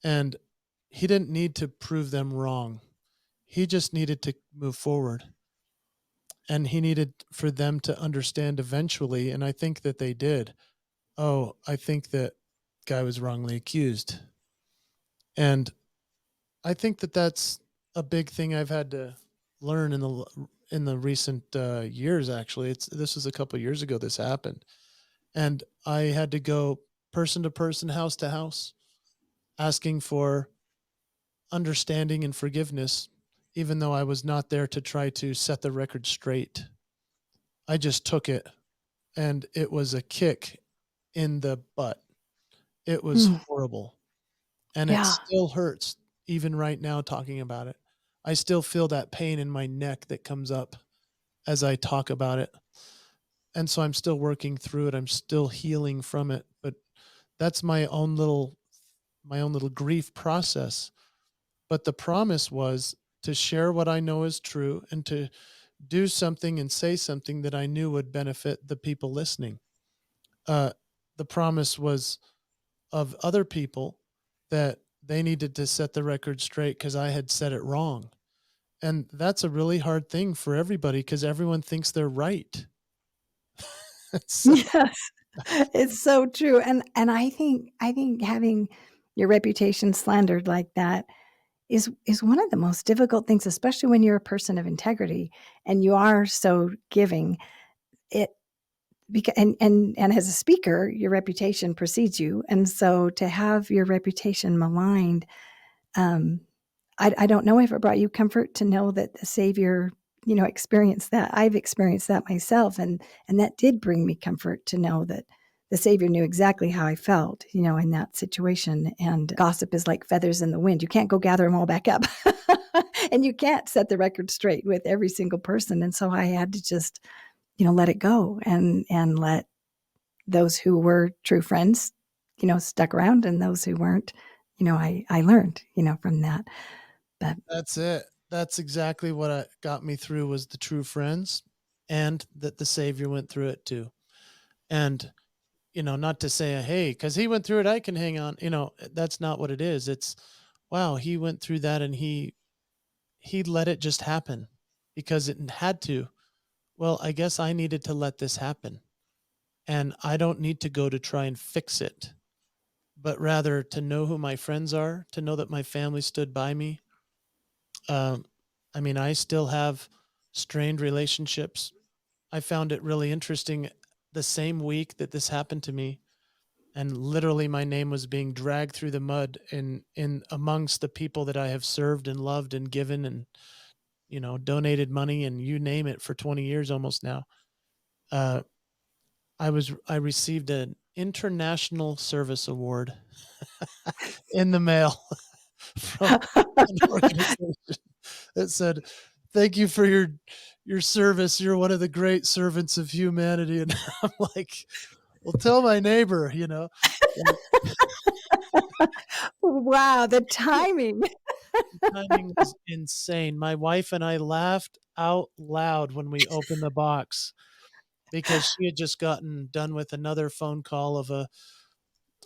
and he didn't need to prove them wrong. He just needed to move forward, and he needed for them to understand eventually, and I think that they did. Oh, I think that guy was wrongly accused. And I think that that's a big thing I've had to learn in the recent years. Actually, it's this was a couple years ago this happened, and I had to go person to person, house to house, asking for understanding and forgiveness, even though I was not there to try to set the record straight. I just took it, and it was a kick in the butt. It was Mm, horrible, and it yeah. still hurts even right now talking about it. I still feel that pain in my neck that comes up as I talk about it. And so I'm still working through it. I'm still healing from it, but that's my own little grief process. But the promise was to share what I know is true and to do something and say something that I knew would benefit the people listening. Uh, the promise was of other people that they needed to set the record straight because I had said it wrong. And that's a really hard thing for everybody because everyone thinks they're right. So Yes. It's so true, and I think having your reputation slandered like that is one of the most difficult things, especially when you're a person of integrity and you are so giving. It Because and as a speaker, your reputation precedes you, and so to have your reputation maligned, um, I don't know if it brought you comfort to know that the Savior, experienced that. I've experienced that myself, and that did bring me comfort to know that the Savior knew exactly how I felt, in that situation. And gossip is like feathers in the wind. You can't go gather them all back up, and you can't set the record straight with every single person. And so I had to just, let it go and let those who were true friends, stuck around, and those who weren't, I learned, from that. But that's it. That's exactly what got me through was the true friends and that the Savior went through it too. And, not to say, hey, because he went through it, I can hang on. That's not what it is. It's, wow, he went through that and he let it just happen because it had to. Well, I guess I needed to let this happen. And I don't need to go to try and fix it, but rather to know who my friends are, to know that my family stood by me. Um, I mean, I still have strained relationships. I found it really interesting the same week that this happened to me, and literally my name was being dragged through the mud in amongst the people that I have served and loved and given and donated money and you name it for 20 years almost now. Uh, I received an international service award in the mail from an organization that said, "Thank you for your service. You're one of the great servants of humanity." And I'm like, "Well, tell my neighbor," And wow, the timing. the timing was insane. My wife and I laughed out loud when we opened the box because she had just gotten done with another phone call of a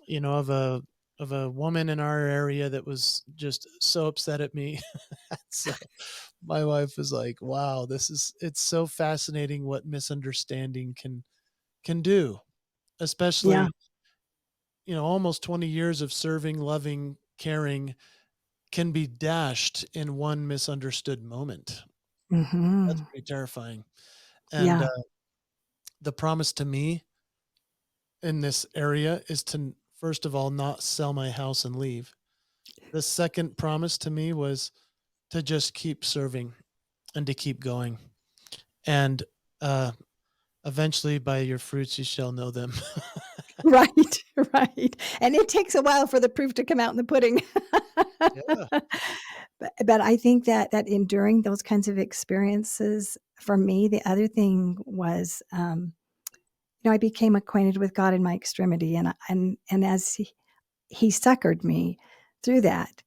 you know, of a woman in our area that was just so upset at me. So my wife was like, "Wow, it's so fascinating what misunderstanding can do, Yeah. especially, almost 20 years of serving, loving, caring can be dashed in one misunderstood moment." That's Mhm. pretty terrifying. And Yeah. the promise to me in this area is to first of all not sell my house and leave. The second promise to me was to just keep serving and to keep going. And uh, eventually, by your fruits, you shall know them. Right, right, and it takes a while for the proof to come out in the pudding. Yeah. But I think that enduring those kinds of experiences for me, the other thing was, I became acquainted with God in my extremity, and as he succored me through that,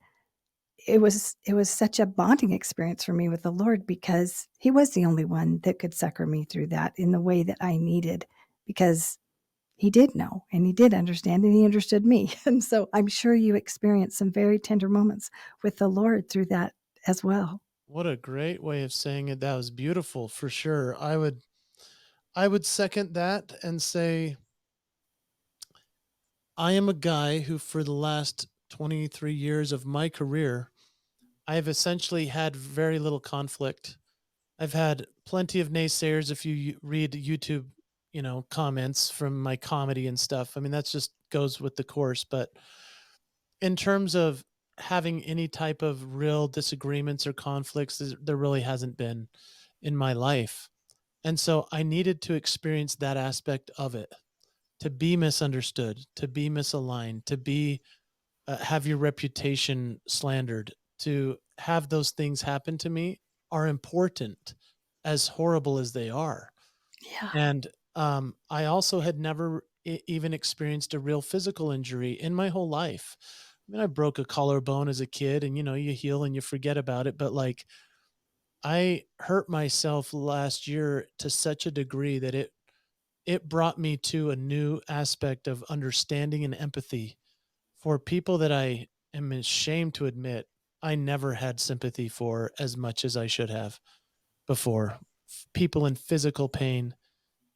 it was such a bonding experience for me with the Lord because he was the only one that could succor me through that in the way that I needed, because he did know, and he did understand, and he understood me, and so I'm sure you experienced some very tender moments with the Lord through that as well. What a great way of saying it. That was beautiful for sure. I would second that and say I am a guy who for the last 23 years of my career, I have essentially had very little conflict. I've had plenty of naysayers if you read YouTube, comments from my comedy and stuff. I mean, that's just goes with the course, but in terms of having any type of real disagreements or conflicts, there really hasn't been in my life. And so I needed to experience that aspect of it, to be misunderstood, to be misaligned, to be have your reputation slandered, to have those things happen to me are important, as horrible as they are. Yeah. And I also had never even experienced a real physical injury in my whole life. I mean, I broke a collarbone as a kid, and you heal and you forget about it. But like, I hurt myself last year to such a degree that it brought me to a new aspect of understanding and empathy for people that I am ashamed to admit I never had sympathy for as much as I should have before. People in physical pain,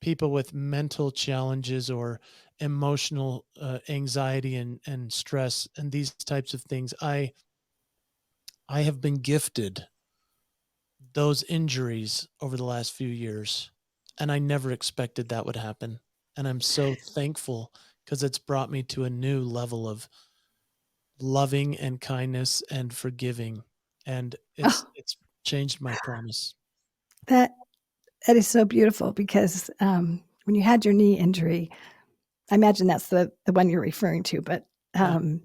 people with mental challenges or emotional anxiety and stress and these types of things. I have been gifted those injuries over the last few years, and I never expected that would happen. And I'm so thankful because it's brought me to a new level of loving and kindness and forgiving, and it's Oh, it's changed my promise. that that is so beautiful because, when you had your knee injury, I imagine that's the one you're referring to, but, Yeah. um,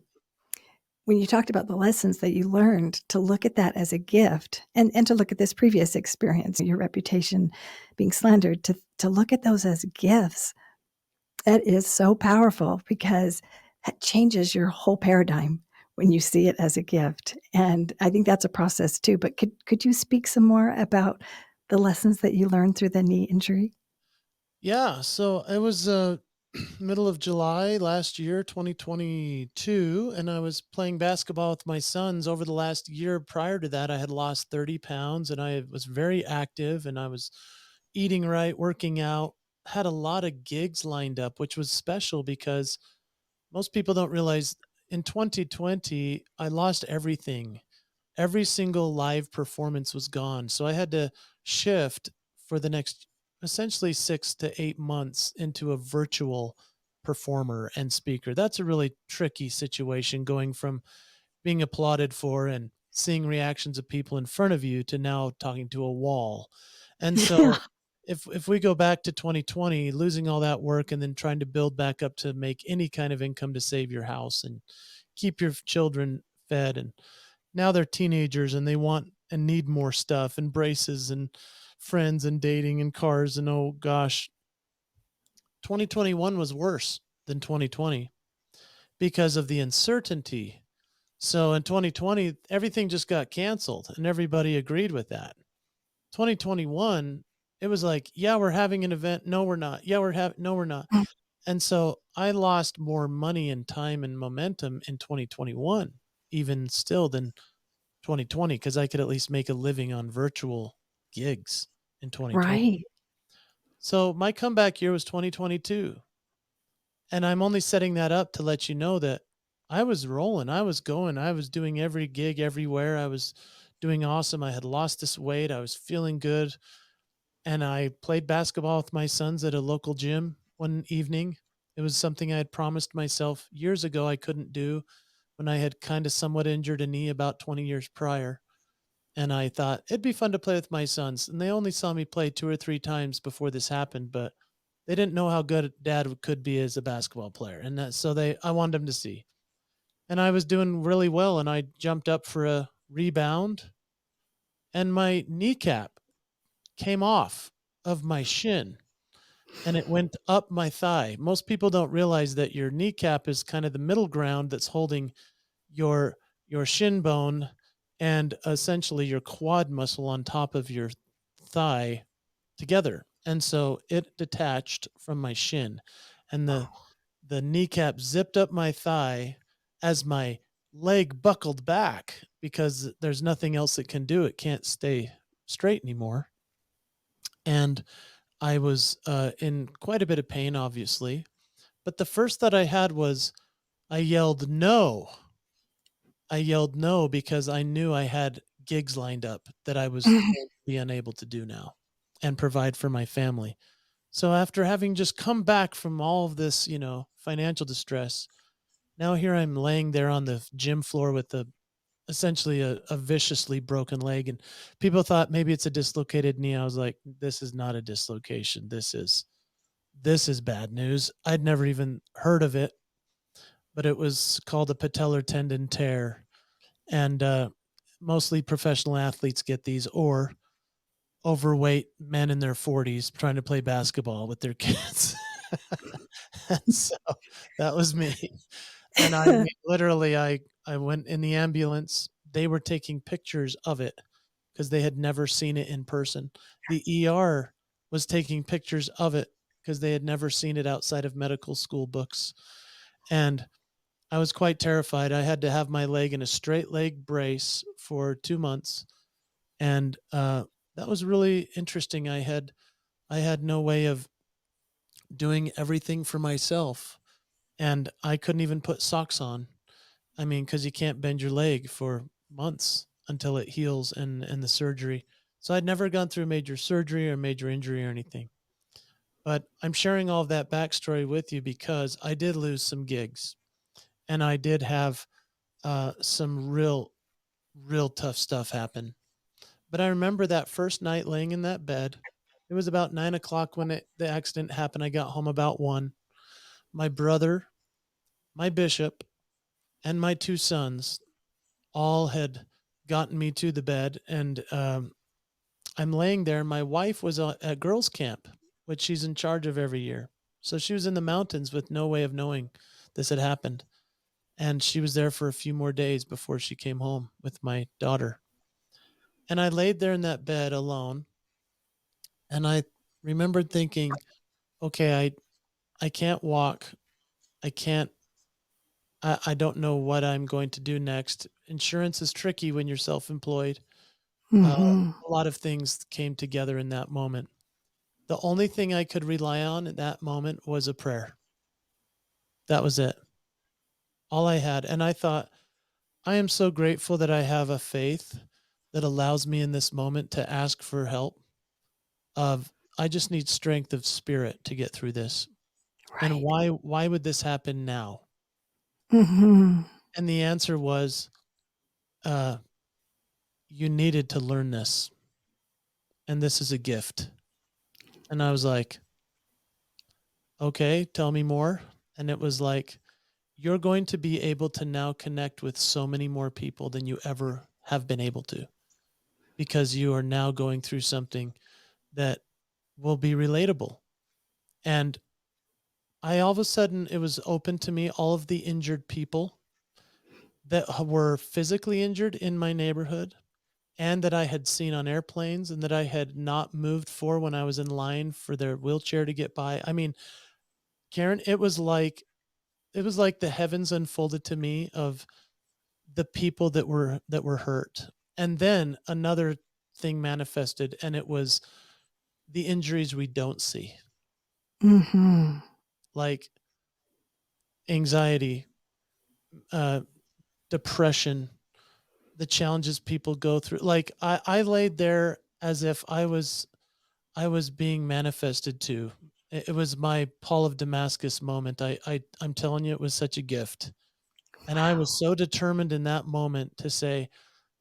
when you talked about the lessons that you learned to look at that as a gift and to look at this previous experience, your reputation being slandered, to look at those as gifts, that is so powerful because that changes your whole paradigm when you see it as a gift, and I think that's a process too, but could you speak some more about the lessons that you learned through the knee injury? Yeah, so it was, middle of July last year, 2022, and I was playing basketball with my sons. Over the last year prior to that, I had lost 30 pounds, and I was very active, and I was eating right, working out, had a lot of gigs lined up, which was special because most people don't realize in 2020, I lost everything. Every single live performance was gone. So I had to shift for the next essentially 6 to 8 months into a virtual performer and speaker. That's a really tricky situation going from being applauded for and seeing reactions of people in front of you to now talking to a wall. And Yeah, so if we go back to 2020, losing all that work and then trying to build back up to make any kind of income to save your house and keep your children fed, and now they're teenagers and they want and need more stuff and braces and friends and dating and cars, and oh gosh, 2021 was worse than 2020 because of the uncertainty. So in 2020, everything just got canceled and everybody agreed with that. 2021, it was like, yeah, we're having an event. No, we're not. Yeah, we're having, no, we're not. mm, And so I lost more money and time and momentum in 2021, even still than 2020, because I could at least make a living on virtual gigs in 2020. right. So my comeback year was 2022. And I'm only setting that up to let you know that I was rolling. I was going. I was doing every gig everywhere. I was doing awesome. I had lost this weight. I was feeling good. And I played basketball with my sons at a local gym one evening. It was something I had promised myself years ago I couldn't do when I had kind of somewhat injured a knee about 20 years prior. And I thought it'd be fun to play with my sons. And they only saw me play 2 or 3 times before this happened, but They didn't know how good dad could be as a basketball player, and that so they I wanted them to see. And I was doing really well, and I jumped up for a rebound, and my kneecap came off of my shin and it went up my thigh. Most people don't realize that your kneecap is kind of the middle ground that's holding your your shin bone and essentially your quad muscle on top of your thigh together. And so it detached from my shin and the kneecap zipped up my thigh as my leg buckled back because there's nothing else it can do. It can't stay straight anymore. And I was in quite a bit of pain, obviously. But the first thought I had was I yelled, no. I yelled no because I knew I had gigs lined up that I was going to be unable to do now and provide for my family. So after having just come back from all of this, financial distress, now here I'm laying there on the gym floor with essentially a viciously broken leg. And people thought maybe it's a dislocated knee. I was like, this is not a dislocation. This is bad news. I'd never even heard of it, but it was called a patellar tendon tear. And mostly professional athletes get these, or overweight men in their 40s trying to play basketball with their kids. And so that was me. And I mean, literally, I went in the ambulance. They were taking pictures of it because they had never seen it in person. The ER was taking pictures of it because they had never seen it outside of medical school books. And I was quite terrified. I had to have my leg in a straight leg brace for 2 months, and that was really interesting. I had no way of doing everything for myself, and I couldn't even put socks on. I mean, because you can't bend your leg for months until it heals and the surgery. So I'd never gone through major surgery or major injury or anything. But I'm sharing all of that backstory with you because I did lose some gigs and I did have some real tough stuff happen. But I remember that first night laying in that bed. It was about 9 o'clock when the accident happened. I got home about 1. My brother, my bishop, and my 2 sons all had gotten me to the bed. And I'm laying there. My wife was at girls' camp, which she's in charge of every year. So she was in the mountains with no way of knowing this had happened. And she was there for a few more days before she came home with my daughter. And I laid there in that bed alone. And I remembered thinking, okay, I can't walk. I can't, I don't know what I'm going to do next. Insurance is tricky when you're self employed. Mhm. A lot of things came together in that moment. The only thing I could rely on in that moment was a prayer. That was it. All I had. And I thought, I am so grateful that I have a faith that allows me in this moment to ask for help of I just need strength of spirit to get through this. And Right. why would this happen now? Mhm. And the answer was uh you needed to learn this and this is a gift. And I was like, okay, tell me more. And it was like, you're going to be able to now connect with so many more people than you ever have been able to because you are now going through something that will be relatable. And I all of a sudden, it was open to me all of the injured people that were physically injured in my neighborhood and that I had seen on airplanes and that I had not moved for when I was in line for their wheelchair to get by. I mean, Karen, it was like the heavens unfolded to me of the people that were hurt. And then another thing manifested and it was the injuries we don't see, Mhm. like anxiety, uh, depression, the challenges people go through. Like I laid there as if I was being manifested to. It was my Paul of Damascus moment. I'm telling you, it was such a gift. And I Wow. was so determined in that moment to say,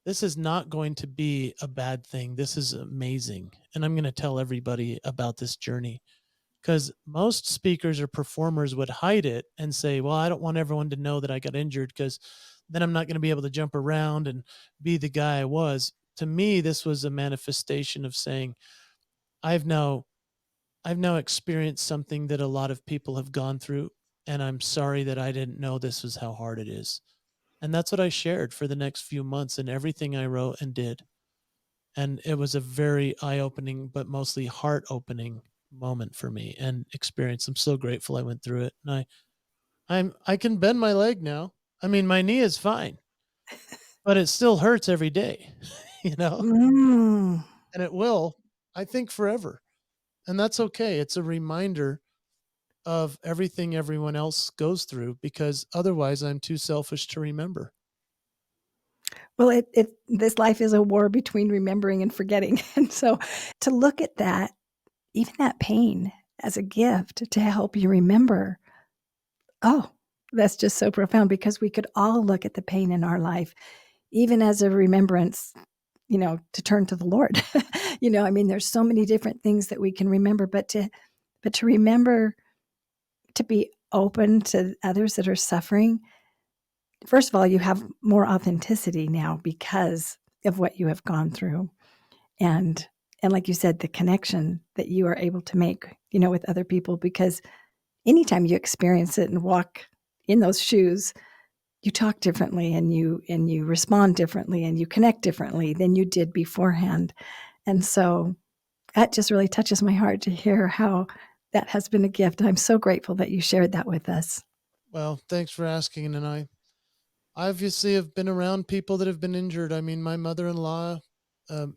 this is not going to be a bad thing. This is amazing. And I'm going to tell everybody about this journey. because most speakers or performers would hide it and say, well, I don't want everyone to know that I got injured because then I'm not going to be able to jump around and be the guy I was. To me, this was a manifestation of saying, I've now I've now experienced something that a lot of people have gone through, and I'm sorry that I didn't know this was how hard it is. And that's what I shared for the next few months in everything I wrote and did. And it was a very eye-opening, but mostly heart-opening moment for me and experience. I'm so grateful I went through it. And I can bend my leg now. I mean, my knee is fine, but it still hurts every day, you know? Mm. And it will, I think, forever. And that's okay. It's a reminder of everything everyone else goes through because otherwise I'm too selfish to remember. Well, it this life is a war between remembering and forgetting, and so to look at that, even that pain as a gift to help you remember, oh, that's just so profound because we could all look at the pain in our life, even as a remembrance, to turn to the Lord. I mean, there's so many different things that we can remember, but to remember to be open to others that are suffering. First of all, you have more authenticity now because of what you have gone through. And and like you said, the connection that you are able to make, with other people because anytime you experience it and walk in those shoes, you talk differently and you respond differently and you connect differently than you did beforehand. And so that just really touches my heart to hear how that has been a gift. I'm so grateful that you shared that with us. Well, thanks for asking. And I obviously have been around people that have been injured. I mean, my mother-in-law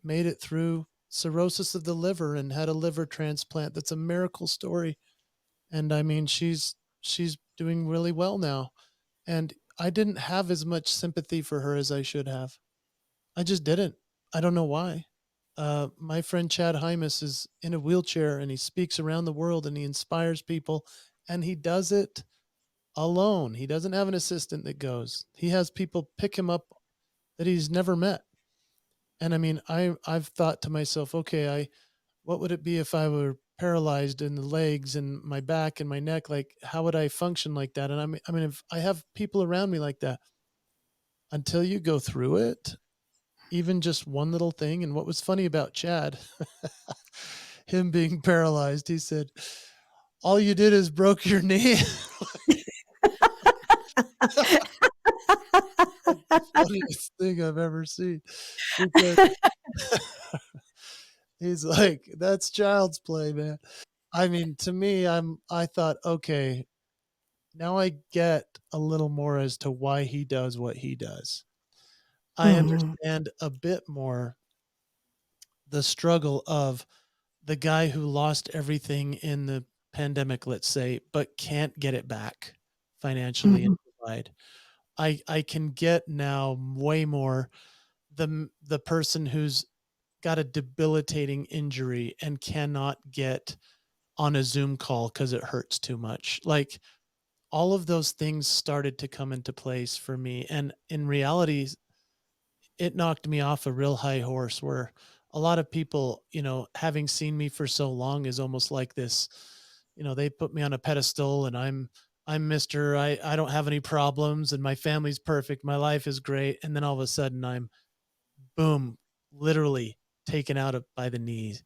made it through cirrhosis of the liver and had a liver transplant. That's a miracle story. And I mean, she's doing really well now. And I didn't have as much sympathy for her as I should have. I just didn't. I don't know why. My friend Chad Hymas is in a wheelchair and he speaks around the world and he inspires people and he does it alone. He doesn't have an assistant that goes. He has people pick him up that he's never met. And I mean, I've thought to myself, okay, I what would it be if I were paralyzed in the legs and my back and my neck? Like, how would I function like that? And I mean, if I have people around me like that, until you go through it, even just one little thing. And what was funny about Chad, him being paralyzed, he said, all you did is broke your knee. Like the funniest thing I've ever seen because he's like, that's child's play, man. I mean, to me, I thought, okay, now I get a little more as to why he does what he does. I Mhm, understand a bit more the struggle of the guy who lost everything in the pandemic, let's say, but can't get it back financially and mhm, provide. I can get now way more the person who's got a debilitating injury and cannot get on a Zoom call because it hurts too much. Like all of those things started to come into place for me. And in reality, it knocked me off a real high horse where a lot of people, having seen me for so long is almost like this, they put me on a pedestal and I'm Mr. I don't have any problems and my family's perfect. My life is great. And then all of a sudden I'm boom, literally taken out of by the knees.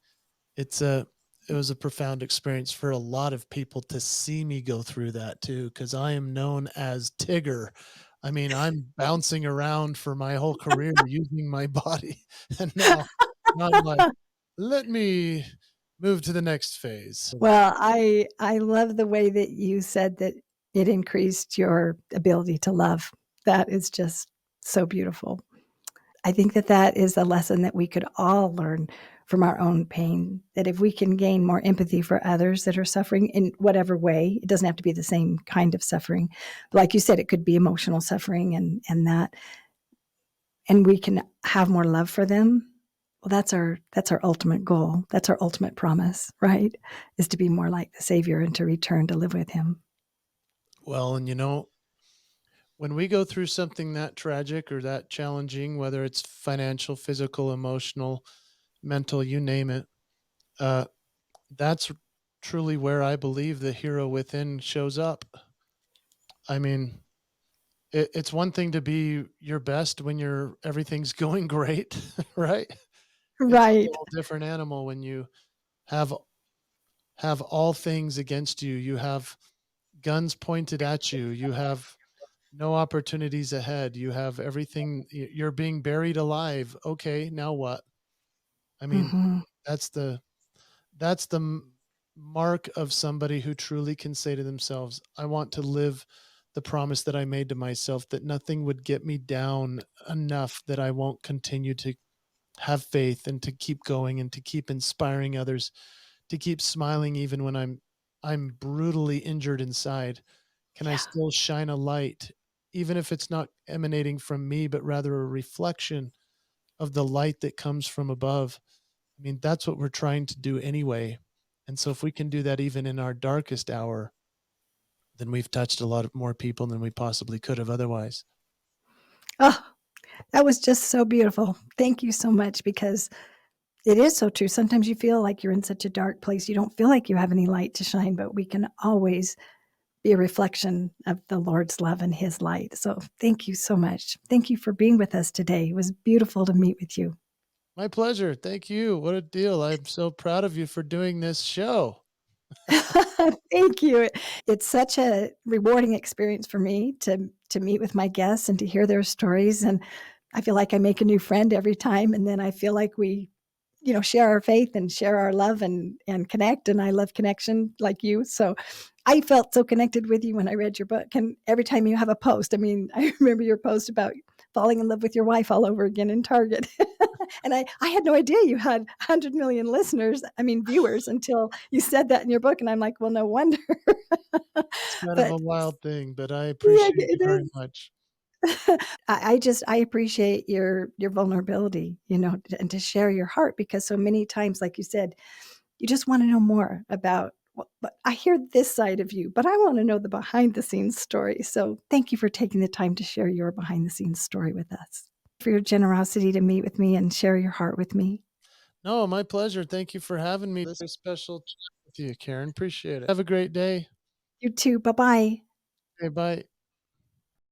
It's a it was a profound experience for a lot of people to see me go through that too, because I am known as Tigger. I mean, I'm bouncing around for my whole career using my body, and now I'm like, "Let me move to the next phase." Well, I love the way that you said that it increased your ability to love. That is just so beautiful. I think that that is a lesson that we could all learn from our own pain, that if we can gain more empathy for others that are suffering in whatever way, it doesn't have to be the same kind of suffering. Like you said, it could be emotional suffering and that, and we can have more love for them. Well, that's our ultimate goal. That's our ultimate promise, right? Is to be more like the Savior and to return to live with him. Well, and when we go through something that tragic or that challenging, whether it's financial, physical, emotional, mental, you name it, uh, that's truly where I believe the hero within shows up. I mean, it's one thing to be your best when everything's going great, right? It's a Right. whole different animal when you have all things against you. You have guns pointed at you. You have no opportunities ahead. You have everything. You're being buried alive. Okay, now what? I mean, Mhm. that's the that's the mark of somebody who truly can say to themselves, I want to live the promise that I made to myself, that nothing would get me down enough that I won't continue to have faith and to keep going and to keep inspiring others, to keep smiling even when I'm brutally injured inside. Can I Yeah. still shine a light, even if it's not emanating from me, but rather a reflection of the light that comes from above? I mean, that's what we're trying to do anyway. And so if we can do that even in our darkest hour, then we've touched a lot of more people than we possibly could have otherwise. Oh, that was just so beautiful. Thank you so much because it is so true. Sometimes you feel like you're in such a dark place. You don't feel like you have any light to shine, but we can always be a reflection of the Lord's love and his light. So thank you so much. Thank you for being with us today. It was beautiful to meet with you. My pleasure. Thank you. What a deal. I'm so proud of you for doing this show. Thank you. It's such a rewarding experience for me to meet with my guests and to hear their stories, and I feel like I make a new friend every time, and then I feel like we, share our faith and share our love and connect, and I love connection like you, so I felt so connected with you when I read your book, and every time you have a post, I mean, I remember your post about falling in love with your wife all over again in Target. And I had no idea you had 100 million listeners, I mean, viewers until you said that in your book, and I'm like, "Well, no wonder." It's kind of a But wild thing, but I yeah, appreciate you it very is. much. I appreciate your vulnerability, and to share your heart because so many times, like you said, you just wanna know more about but I hear this side of you, but I wanna know the behind the scenes story, so thank you for taking the time to share your behind the scenes story with us, for your generosity to meet with me and share your heart with me. No, my pleasure. Thank you for having me. This is a special chat with you, Karen. Appreciate it. Have a great day. You too, bye-bye. Okay, bye.